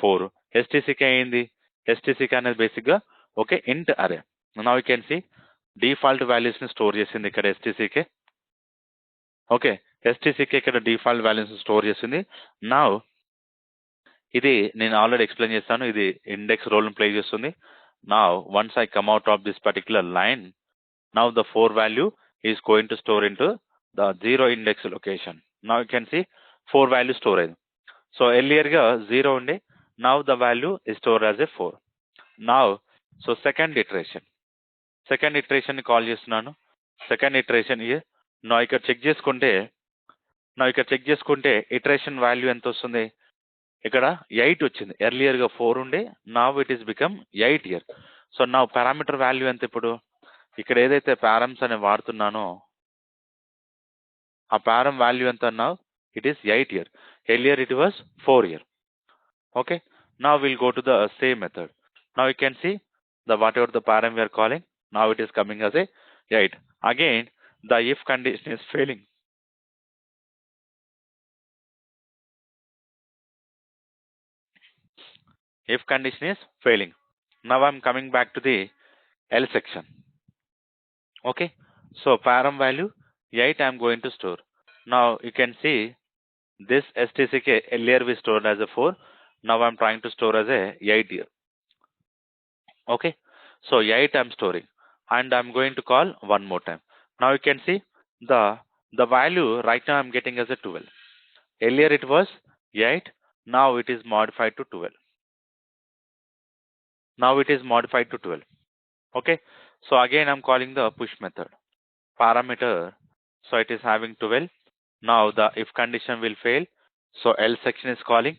4. ఎస్టీసీకే అయింది. ఎస్టీసీకే అనేది బేసిక్గా ఓకే ఇంట్ అరే. నా యూ కెన్ సీ డిఫాల్ట్ వాల్యూస్ని స్టోర్ చేసింది ఇక్కడ ఎస్టీసీకే. ఓకే, ఎస్టీసీకే ఇక్కడ డిఫాల్ట్ వాల్యూస్ని స్టోర్ చేసింది. నా ఇది నేను ఆల్రెడీ ఎక్స్ప్లెయిన్ చేస్తాను, ఇది ఇండెక్స్ రోల్ని ప్లే చేస్తుంది. నా once I come out of this particular line, now the 4 value is going to store into the 0 index location. Now you can see 4 value storage. So earlier 0 unde, now the value is stored as a 4. Now so second iteration ని call చేస్తున్నాను. Second iteration year. నా ఇక్కడ check చేసుకుంటే iteration value ఎంత వస్తుంది? ఇక్కడ 8 వచ్చింది. Earlier గా 4 ఉండే, now it is become 8 year. So నా పారామీటర్ వాల్యూ ఎంత ఇప్పుడు? ఇక్కడ ఏదైతే పారమ్స్ అని వాడుతున్నానో ఆ పారం వాల్యూ ఎంత అన్నావు? It is 8 year. Earlier it was 4 year. Okay, now we'll go to the same method. Now you can see the whatever the param we are calling, now it is coming as a 8. Again, the if condition is failing. If condition is failing. Now I'm coming back to the L section. Okay, so param value 8 I'm going to store. Now you can see this stck earlier we stored as a 4. Now I'm trying to store as a 8 here. Okay, so 8 I'm storing and I'm going to call one more time. Now you can see the value right now I'm getting as a 12. Earlier it was 8, now it is modified to 12. Now it is modified to 12. Okay, so again I'm calling the push method. Parameter, so it is having 12. Now the if condition will fail, so L section is calling.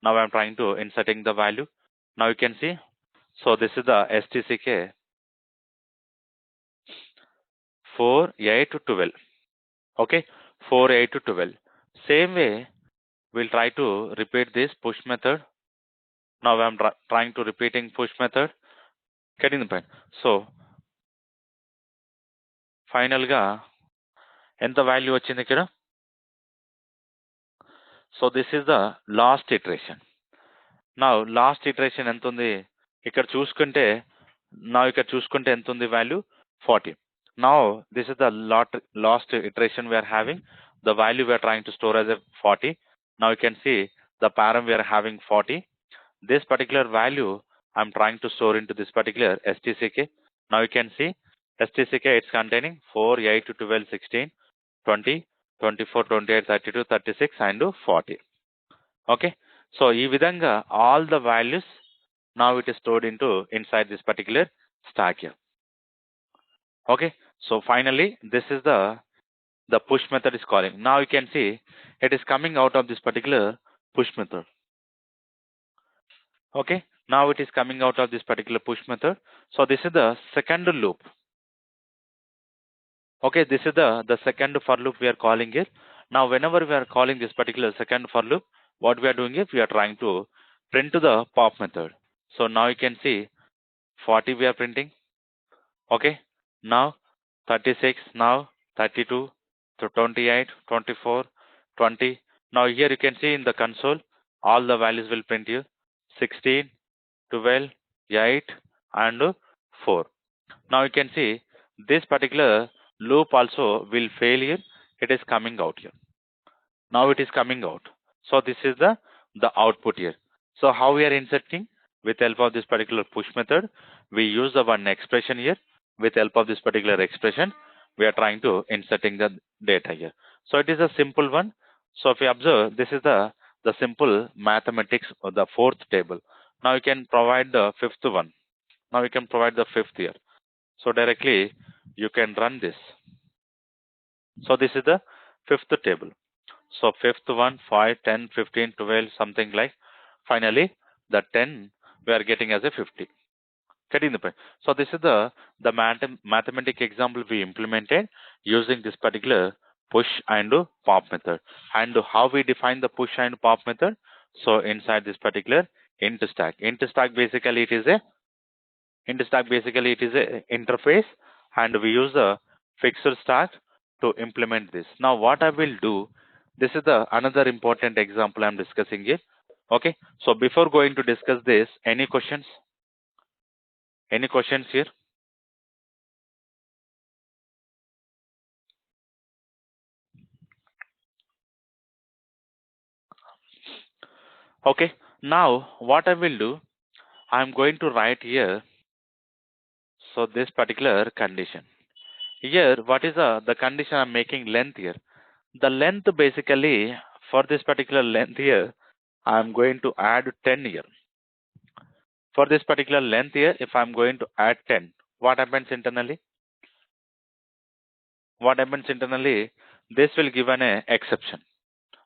Now I'm trying to inserting the value. Now you can see, so this is the stck 4, 8 to 12. Okay, 4, 8 to 12. Same way, we'll try to repeat this push method. Now I'm trying to repeating push method. Getting the point. So, final ga ఎంత value వచ్చింది ఇక్కడ? So this is the last iteration. Now last iteration ఎంత ఉంది? ఇక్కడ చూసుకుంటే ఎంత ఉంది value? 40. Now this is the last iteration we are having. The value we are trying to store as a 40. Now you can see the param we are having 40. This particular value I'm trying to store into this particular stck. Now you can see stck it's containing 4, 8 to 12, 16, 20, 24, 28, 32, 36 and 40. Okay, so ఈ విధంగా all the values now it is stored into inside this particular stack here. Okay, so finally this is the push method is calling. Now you can see it is coming out of this particular push method. Okay, now it is coming out of this particular push method. So this is the second loop. Okay, this is the second for loop we are calling it. Now whenever we are calling this particular second for loop, what we are doing is we are trying to print to the pop method. So now you can see 40 we are printing. Okay, now 36, now 32, to 28, 24, 20. Now here you can see in the console all the values will print here: 16, 12, 8 and 4. Now you can see this particular loop also will fail here. It is coming out here. Now it is coming out. So this is the output here. So how we are inserting? With help of this particular push method, we use the one expression here. With help of this particular expression, we are trying to inserting the data here. So it is a simple one. So if you observe, this is the simple mathematics or the fourth table. Now you can provide the fifth one. Now you can provide the fifth here. So directly you can run this. So this is the fifth table. So fifth one, 5, 10, 15, 12, something like. Finally, the 10 we are getting as a 50. Getting the point. So this is the mathematical example we implemented using this particular push and pop method. And how we define the push and pop method? So inside this particular int stack. Int stack basically it is a interface, and we use a fixed stack to implement this. Now what I will do, this is the another important example I'm discussing here. Okay, so before going to discuss this, any questions? Any questions here? Okay, now what I will do, I'm going to write here, so this particular condition. Here, what is the condition I'm making length here? The length basically, for this particular length here, I'm going to add 10 here. For this particular length here, if I'm going to add 10, what happens internally? What happens internally? This will give an exception.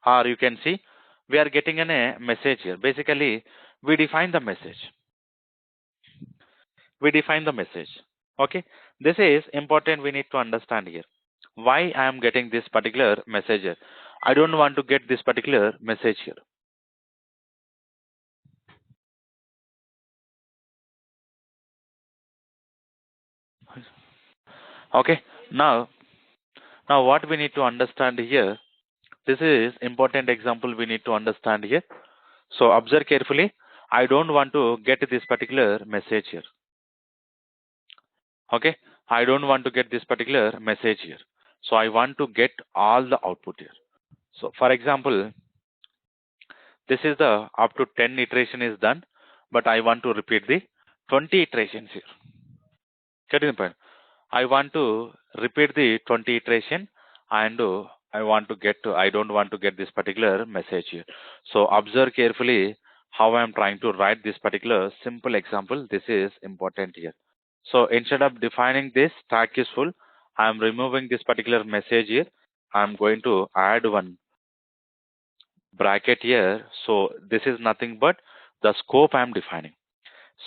Or you can see, we are getting a message here. Basically, we define the message. We define the message. Okay, this is important. We need to understand here. Why I am getting this particular message here? I don't want to get this particular message here. Okay, now what we need to understand here, this is important example we need to understand here. So observe carefully. I don't want to get this particular message here. Okay, I don't want to get this particular message here. So I want to get all the output here. So for example, this is the up to 10 iteration is done, but I want to repeat the 20 iterations here. Getting the point? I want to repeat the 20 iteration, and I don't want to get this particular message here. So observe carefully how I am trying to write this particular simple example. This is important here. So instead of defining this stack is full, I am removing this particular message here. I am going to add one bracket here. So this is nothing but the scope I am defining.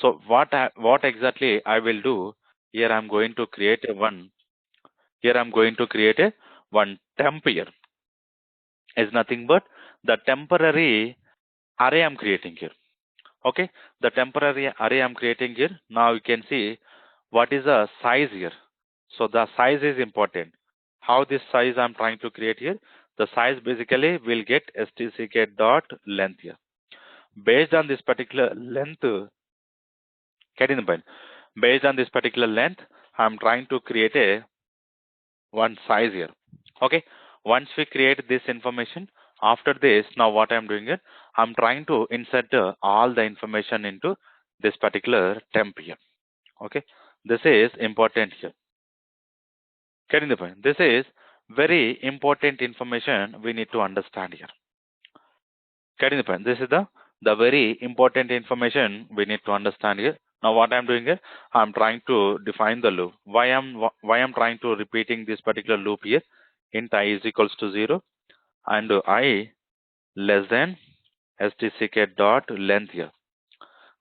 So what exactly I will do here? I'm going to create a one. Here I'm going to create a one temp here. Is nothing but the temporary array I'm creating here. Okay, the temporary array I'm creating here. Now you can see what is the size here. So the size is important. How this size I'm trying to create here? The size basically will get stck dot length here. Based on this particular length, getting the point. Based on this particular length, I'm trying to create a one size here. Okay, once we create this information, after this, now what I'm doing it, I'm trying to insert all the information into this particular temp here. Okay, this is important here. Getting the point? This is very important information we need to understand here. Getting the point? This is the very important information we need to understand here. Now what I'm doing here, I'm trying to define the loop. Why I'm trying to repeating this particular loop here? Int I is equals to 0 and I less than stck dot length here.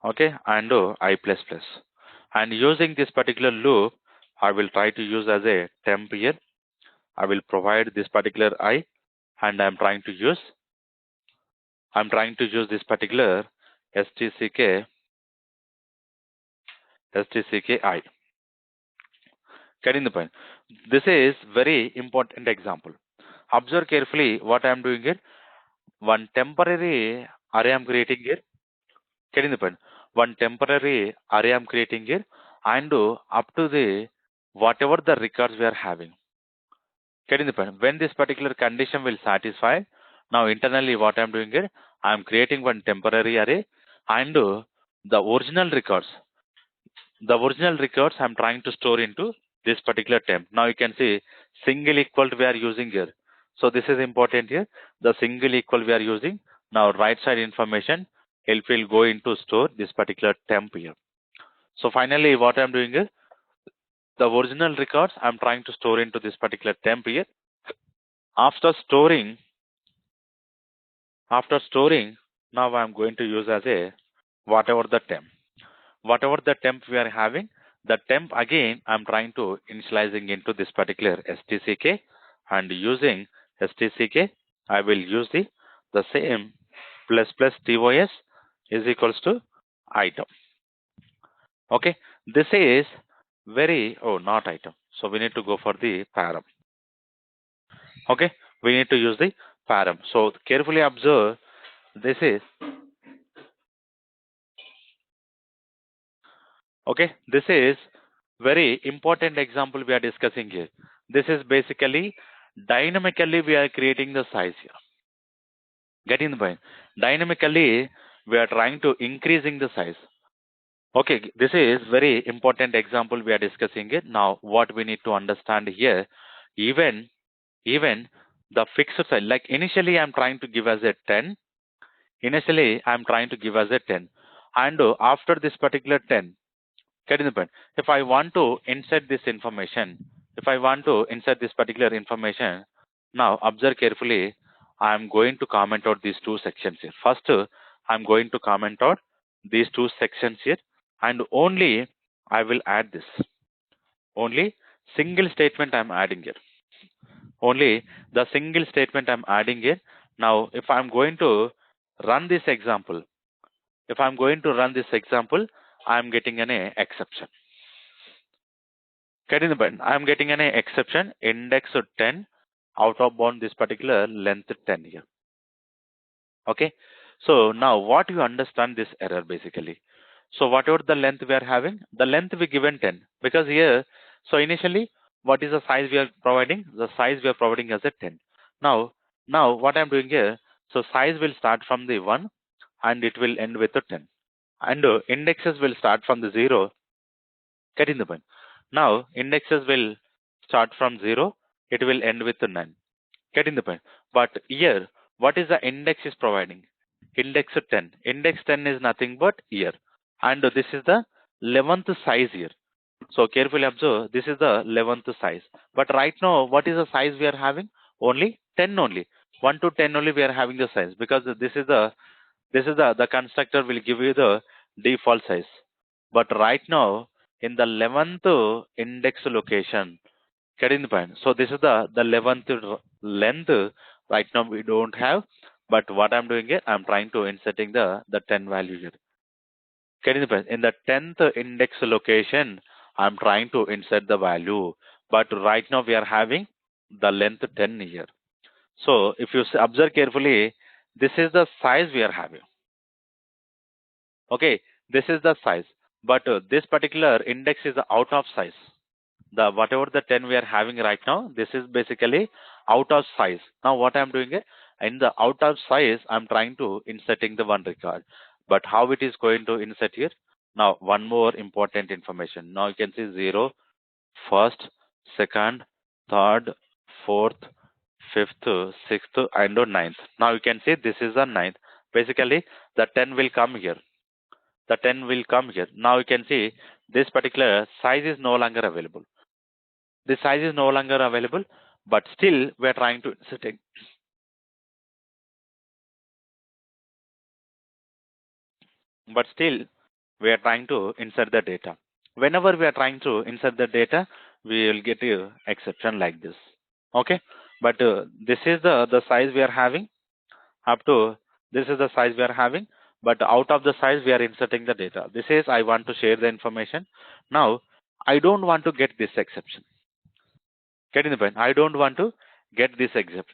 Okay, and I plus plus. And using this particular loop, I will try to use as a temp here. I will provide this particular I, and I'm trying to use this particular stck I. Getting the point? This is very important example. Observe carefully what I am doing here. One temporary array I'm creating here. Getting the point? One temporary array I'm creating here, and up to the whatever the records we are having. Getting the point? When this particular condition will satisfy, now internally what I'm doing here, I'm creating one temporary array, and the original records I'm trying to store into this particular temp. Now you can see single equal we are using here. So this is important here. The single equal we are using. Now right side information, it will go into store this particular temp here. So finally what I'm doing is the original records I'm trying to store into this particular temp here. After storing, now I'm going to use as a whatever the temp. Whatever the temp we are having, the temp again I'm trying to initializing into this particular stck, and using stck I will use the same plus plus tos is equals to item. Okay, this is very not item, so we need to go for the param. Okay, we need to use the param. So carefully observe, this is okay, this is very important example we are discussing here. This is basically dynamically we are creating the size here. Getting the point? Dynamically we are trying to increasing the size. Okay, this is very important example we are discussing it. Now, what we need to understand here, even even the fixed size, like initially I'm trying to give as a 10. Initially, I'm trying to give as a 10. And after this particular 10, getting the point. If I want to insert this information, if I want to insert this particular information, now observe carefully. I'm going to comment out these two sections here. First, I'm going to comment out these two sections here, and only I will add this. Only single statement I'm adding here. Only the single statement I'm adding here. Now, if I'm going to run this example, if I'm going to run this example, I'm getting an exception. Getting the point. I'm getting an exception, index 10, out of bound this particular length 10 here. Okay. So now what you understand this error basically. So whatever the length we are having, the length we given 10, because here, so initially, what is the size we are providing? The size we are providing as a 10. Now what I'm doing here, so size will start from the 1 and it will end with a 10. And indexes will start from the 0. Getting the point. Now indexes will start from 0, it will end with a 9. Getting the point. But here, what is the index is providing? Index 10. Index 10 is nothing but year. And this is the 11th size here. So carefully observe, this is the 11th size. But right now, what is the size we are having? Only 10 only. 1 to 10 only we are having the size, because the constructor will give you the default size. But right now, in the 11th index location, getting the point. So this is the 11th length. Right now we don't have, but what I'm doing here, I'm trying to inserting the 10 value here. Getting the point. In the 10th index location, I'm trying to insert the value, but right now we are having the length 10 here. So if you observe carefully, this is the size we are having. Okay, this is the size, but this particular index is out of size. The whatever the 10 we are having right now, this is basically out of size. Now what I'm doing is, in the out of size, I'm trying to inserting the one record. But how it is going to insert here? Now one more important information. Now you can see 0, first, second, third, fourth, fifth, sixth, and ninth. Now you can see this is the ninth. Basically, the 10 will come here. The 10 will come here. Now you can see this particular size is no longer available. The size is no longer available, but still we are trying to insert it. But still we are trying to insert the data. Whenever we are trying to insert the data, we will get a exception like this. Okay, but this is the size we are having. Up to this is the size we are having, but out of the size we are inserting the data. This is I want to share the information. Now I don't want to get this exception. Getting the point? I don't want to get this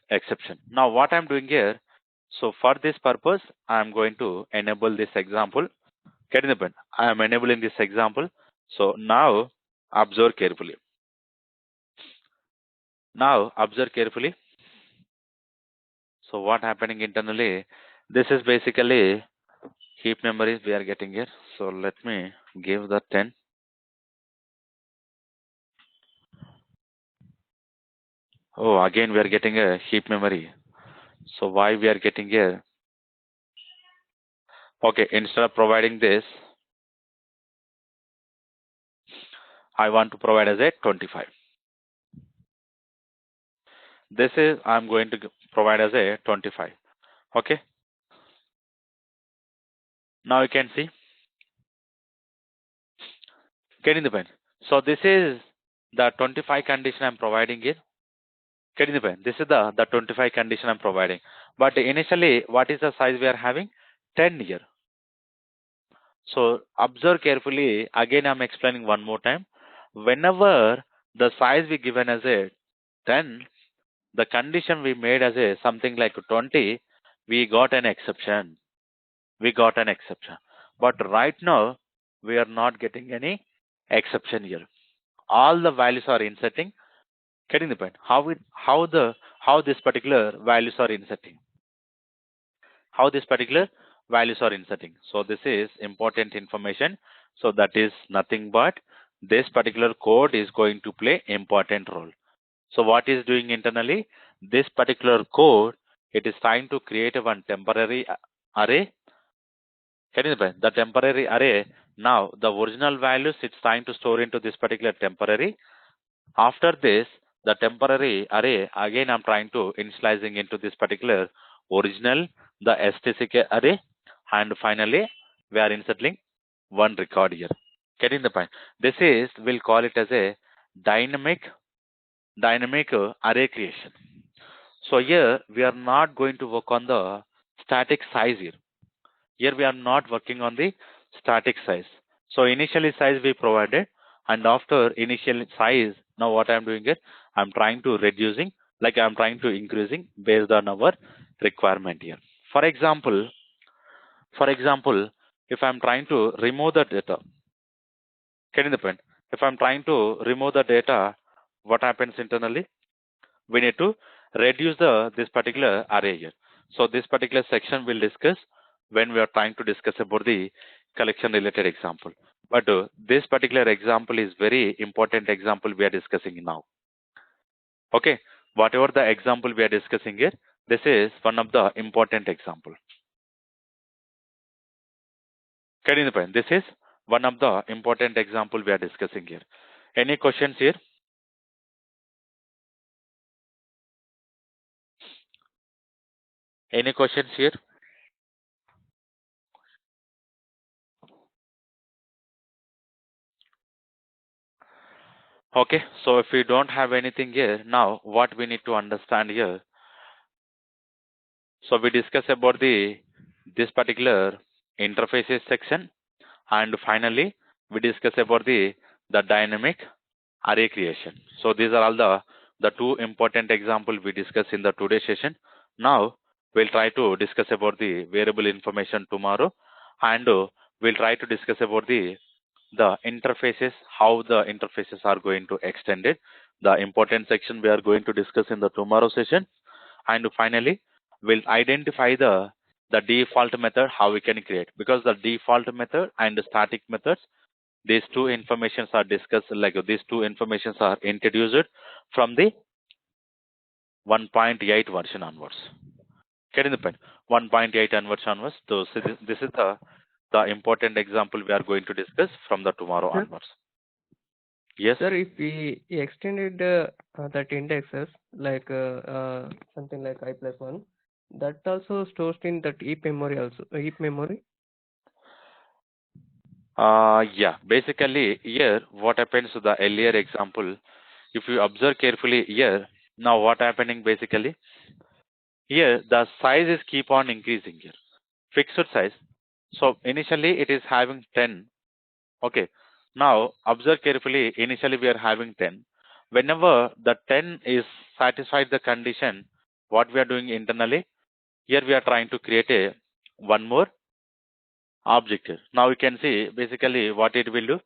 exception. Now what I'm doing here, so for this purpose, I'm going to enable this example. Getting the point? I am enabling this example. So now observe carefully. Now observe carefully. So what happening internally? This is basically heap memories we are getting here. So let me give the 10. Oh, again we are getting a heap memory. So why we are getting here? Okay, instead of providing this, I want to provide as a 25. This is I'm going to provide as a 25. Okay. Now you can see getting the point. So this is the 25 condition I'm providing here. Getting the point. This is the 25 condition I'm providing. But initially, what is the size we are having? 10 here. So observe carefully. Again, I'm explaining one more time. Whenever the size we given as a 10, the condition we made as a something like 20, we got an exception. We got an exception. But right now, we are not getting any exception here. All the values are inserting. Getting the point? How this particular values are inserting? How this particular values are inserting. So this is important information. So that is nothing but this particular code is going to play important role. So what is doing internally? This particular code, it is trying to create one temporary array. Can you see the temporary array? Now the original values it's trying to store into this particular temporary. After this, the temporary array again I'm trying to initializing into this particular original, the STCK array, and finally we are inserting one record here. Getting the point? This is we'll call it as a dynamic array creation. So here we are not going to work on the static size here. Here we are not working on the static size. So initially size we provided, and after initial size, now what I'm doing is I'm trying to reducing, like I'm trying to increasing based on our requirement here. For example, if I'm trying to remove the data, getting the point? If I'm trying to remove the data, what happens internally? We need to reduce this particular array here. So this particular section we'll discuss when we are trying to discuss about the collection related example. But this particular example is very important example we are discussing now. Okay, whatever the example we are discussing here, this is one of the important example. Getting the point? This is one of the important example we are discussing here. Any questions here? Any questions here? Okay, so if we don't have anything here, now what we need to understand here. So we discuss about this particular interfaces section, and finally we discuss about the dynamic array creation. So these are all the two important example we discuss in the today's session. Now we'll try to discuss about the variable information tomorrow, and we'll try to discuss about the interfaces, how the interfaces are going to extend it. The important section we are going to discuss in the tomorrow session, and finally we'll identify the default method how we can create, because the default method and the static methods, these two informations are discussed, like these two informations are introduced from the 1.8 version onwards. Getting the point? 1.8 onwards. So this is the important example we are going to discuss from the tomorrow Sir? onwards. Yes. Sir, if we extended that indexes like something like I+1, that also stores in that heap memory also. Heap memory. Yeah. Basically, here what happens to the earlier example? If you observe carefully here, now what happening basically? Here the size is keep on increasing here. Fixed size. So initially it is having 10. Okay. Now observe carefully. Initially we are having 10. Whenever the 10 is satisfied the condition, what we are doing internally, here we are trying to create a one more object here. Now you can see basically what it will do.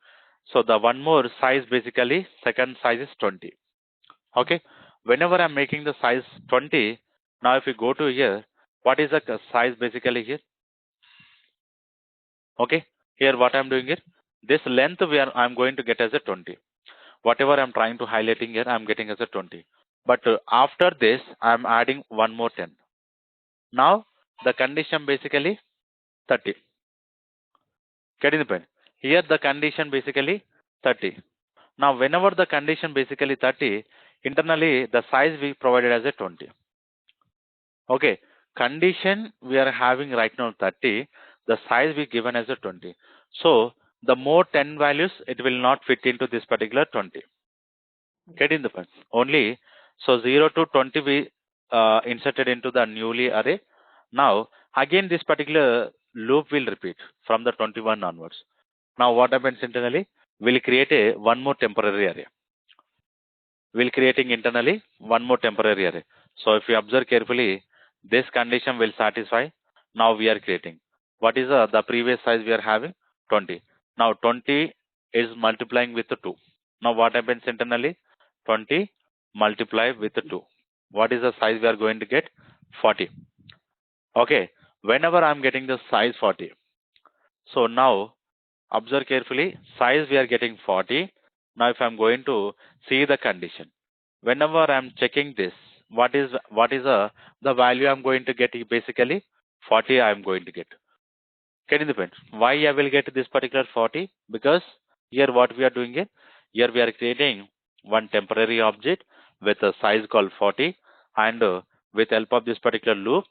So the one more size, basically second size is 20. Okay. Whenever I'm making the size 20, now if you go to here, what is the size basically here? Okay. Here what I'm doing here, this length I'm going to get as a 20. Whatever I'm trying to highlighting here, I'm getting as a 20. But after this, I'm adding one more 10. Now the condition basically 30. Getting the point? Here the condition basically 30. Now whenever the condition basically 30, internally the size we provided as a 20. Okay. Condition we are having right now 30, the size we given as a 20. So the more 10 values, it will not fit into this particular 20. Getting the point? Only, so 0 to 20 we inserted into the newly array. Now again this particular loop will repeat from the 21 onwards. Now what happens internally? We'll create a one more temporary array. We'll creating internally one more temporary array. So if you observe carefully, this condition will satisfy. Now we are creating. What is the previous size we are having? 20. Now 20 is multiplying with 2. Now what happens internally? 20 multiply with 2. What is the size we are going to get? 40. Okay. whenever I'm getting the size 40. So now observe carefully, size we are getting 40. Now if I'm going to see the condition, whenever I'm checking this, the value I'm going to get? Basically 40 I'm going to get. Getting the point? Why I will get this particular 40? Because here what we are doing here we are creating one temporary object with a size called 40, and with help of this particular loop,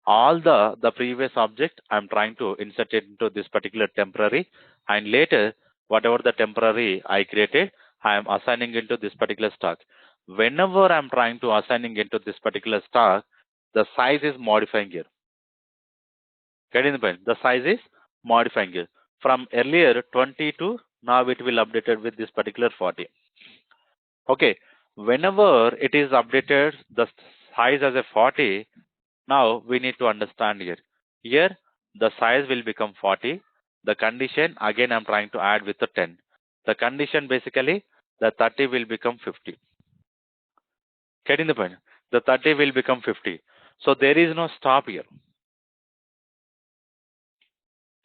all the previous object I'm trying to insert it into this particular temporary, and later whatever the temporary I created, I am assigning into this particular stock. Whenever I'm trying to assigning into this particular stock, the size is modifying here. Getting the point? The size is modifying here. From earlier 20 to now it will updated with this particular 40. Okay. Whenever it is updated the size as a 40, now we need to understand here. Here the size will become 40. The condition again I'm trying to add with the 10. The condition basically the 30 will become 50. Getting the point? The 30 will become 50. So there is no stop here.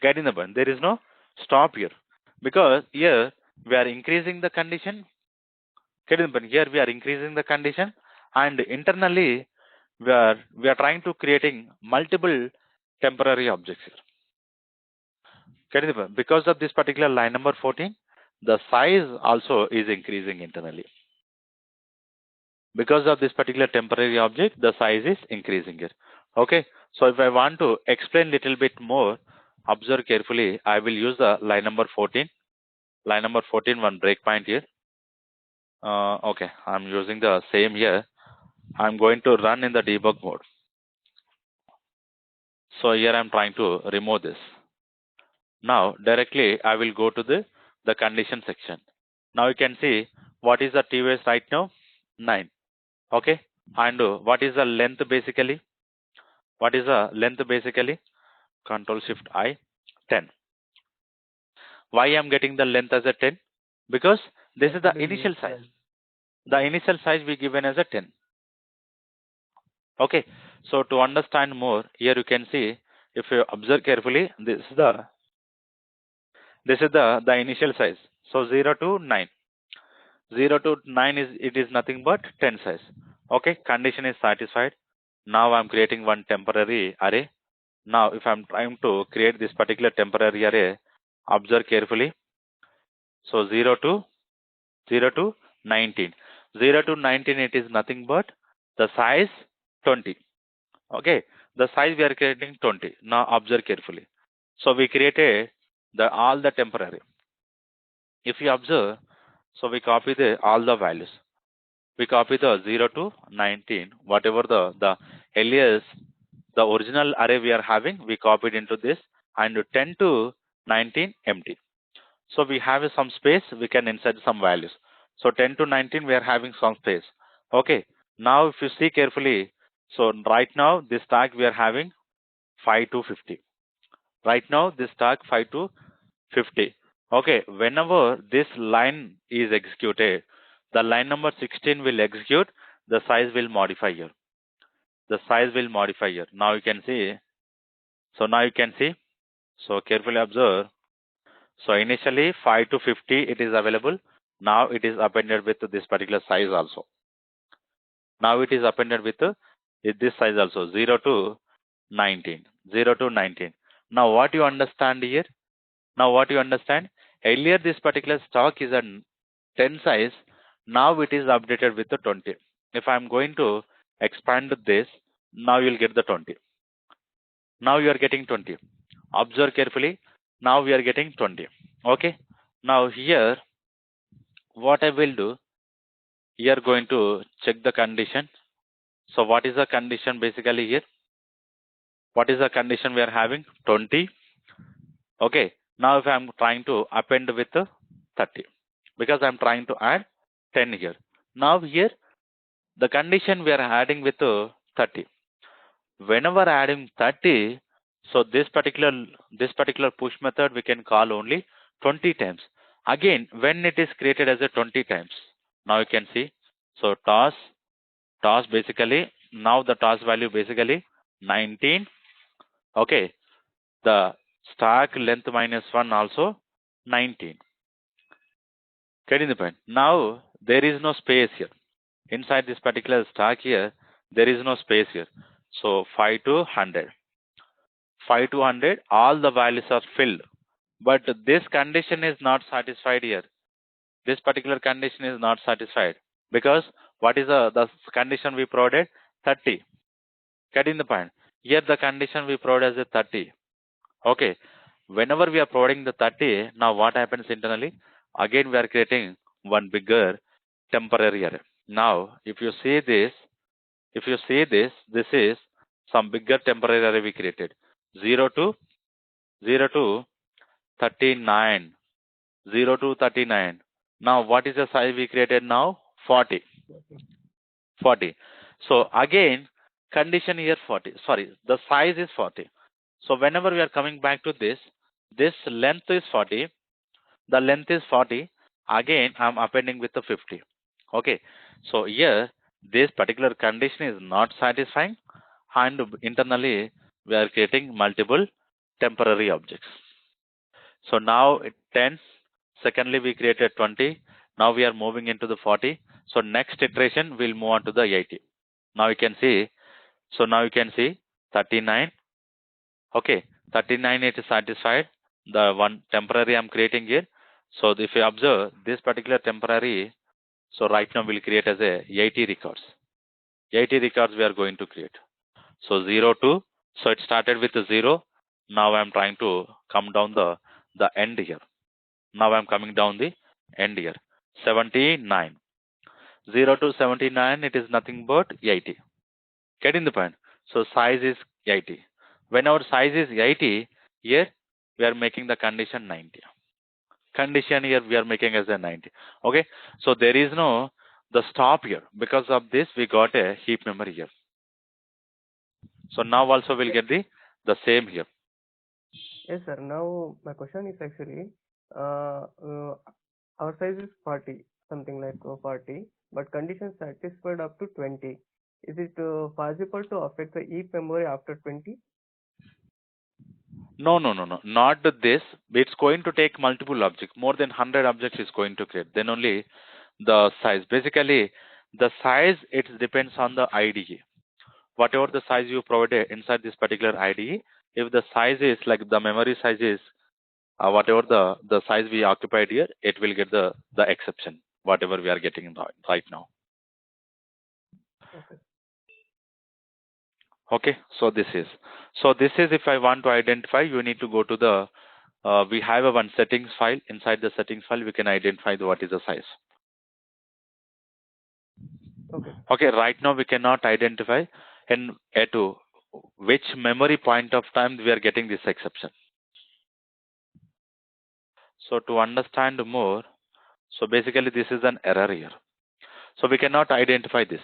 Getting the point? There is no stop here, because here we are increasing the condition. Getting the point? Here we are increasing the condition, and internally we are trying to creating multiple temporary objects here. Getting the point? Because of this particular line number 14, the size also is increasing internally. Because of this particular temporary object, the size is increasing here. Okay. So if I want to explain little bit more, observe carefully. I will use the line number 14. Line number 14, one breakpoint here. Okay, I'm using the same here. I'm going to run in the debug mode. So here I'm trying to remove this. Now directly I will go to the condition section. Now you can see what is the TOS right now? 9. Okay. And what is the length basically? What is the length basically? Control Shift I, 10. Why I'm getting the length as a 10? Because this is the initial size. The initial size we given as a 10. Okay. So to understand more, here you can see, if you observe carefully, this is the initial size. So 0 to 9. 0 to 9 is nothing but 10 size. Okay. Condition is satisfied. Now I'm creating one temporary array. Now if I'm trying to create this particular temporary array, observe carefully. So 0 to 19. 0 to 19, it is nothing but the size 20. Okay. The size we are creating 20. Now observe carefully. So we created all the temporary. If you observe, so we copy all the values. We copy the 0 to 19, whatever the alias, the original array we are having, we copied into this, and 10 to 19 empty. So we have some space, we can insert some values. So 10 to 19 we are having some space. Okay. Now if you see carefully, so right now this tag we are having 5 to 50. Right now this tag 5 to 50. Okay. Whenever this line is executed, the line number 16 will execute, the size will modify here. The size will modify here. Now you can see. So now you can see. So carefully observe. So initially 5 to 50 it is available. Now it is appended with this particular size also. Now it is appended with this size also, 0 to 19. 0 to 19. Now what you understand here? Now what you understand? Earlier this particular stock is a 10 size. Now it is updated with the 20. If I am going to expand this, now you will get the 20. Now you are getting 20. Observe carefully. Now we are getting 20. Okay. Now here, what I will do, you are going to check the condition. So what is the condition basically here? What is the condition we are having? 20. Okay. Now if I am trying to append with 30, because I am trying to add 10 here. Now here, the condition we are adding with 30. Whenever adding 30, so this particular push method we can call only 20 times. Again, when it is created as a 20 times, now you can see. So toss basically, now the toss value basically 19. Okay, the stack length minus 1 also 19. Getting the point? Now there is no space here. Inside this particular stack here, there is no space here. So 5 to 100. 5 to 100, all the values are filled. But this condition is not satisfied here. This particular condition is not satisfied. Because what is the condition we provided? 30. Getting the point? Here the condition we provide as a 30. Okay. Whenever we are providing the 30, now what happens internally? Again we are creating one bigger temporary array. Now, if you see this, this is some bigger temporary array we created. 0 to 0 to 39. 0 to 39. Now, what is the size we created now? 40. 40. So, again, condition here 40. Sorry, the size is 40. So, whenever we are coming back to this length is 40. The length is 40. Again, I'm appending with the 50. Okay. So, here, this particular condition is not satisfying. And internally, we are creating multiple temporary objects. So now 10. Secondly, we created 20. Now we are moving into the 40. So next iteration, we'll move on to the 80. Now you can see. So now you can see 39. Okay, 39 it is satisfied. The one temporary I'm creating here. So if you observe this particular temporary, so right now we'll create as a 80 records. 80 records we are going to create. So 0 to, so it started with a 0. Now I'm trying to come down the end here. Now I'm coming down the end here. 79. 0 to 79, it is nothing but 80. Getting the point? So size is 80. When our size is 80, here we are making the condition 90. Condition here we are making as a 90. Okay. So there is no the stop here. Because of this, we got a heap memory here. So now also we'll get the same here. Yes, sir. Now my question is actually, our size is 40, something like 40, but condition satisfied up to 20. Is it possible to affect the heap memory after 20? No. Not this. It's going to take multiple objects. More than 100 objects is going to create. Then only the size. Basically, the size, it depends on the IDE. Whatever the size you provided inside this particular IDE, if the size is like the memory size is whatever the size we occupied here, it will get the exception, whatever we are getting right now. Okay. Okay, so this is if I want to identify, you need to go to the we have a one settings file. Inside the settings file, we can identify what is the size. Okay. Okay, right now we cannot identify and at which memory point of time we are getting this exception. So to understand more, so basically this is an error here. So we cannot identify this.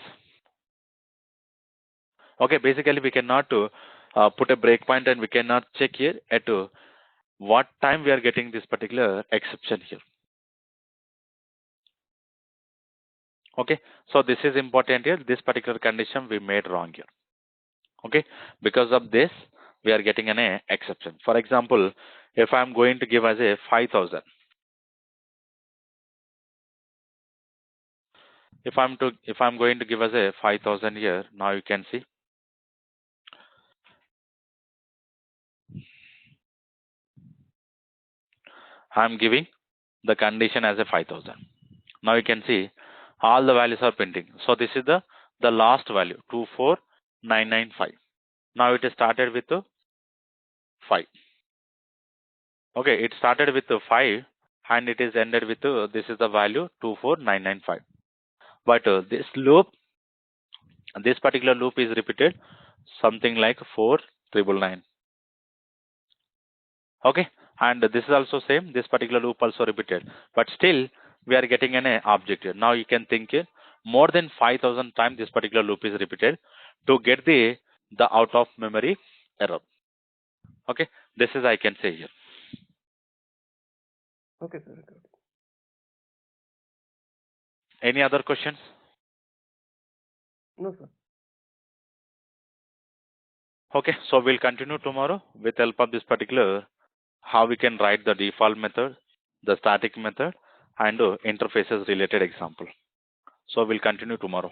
Okay, basically we cannot put a breakpoint and we cannot check here at what time we are getting this particular exception here. Okay, so this is important here. This particular condition we made wrong here. Okay, because of this we are getting an exception. For example, if I'm going to give as a 5,000, if I'm going to give as a 5,000 here, now you can see I'm giving the condition as a 5,000. Now you can see all the values are printing. So this is the last value 24995. Now it is started with 5. Okay, it started with 5 and it is ended with this is the value 24995. But this particular loop is repeated something like 4999. Okay, and this is also same. This particular loop also repeated, but still we are getting an object here. Now you can think more than 5,000 times this particular loop is repeated to get the out of memory error. Okay, this is I can say here. Okay, sir. Good. Any other questions? No, sir. Okay, so we'll continue tomorrow with help of this particular how we can write the default method, the static method, and interfaces related example. So we'll continue tomorrow.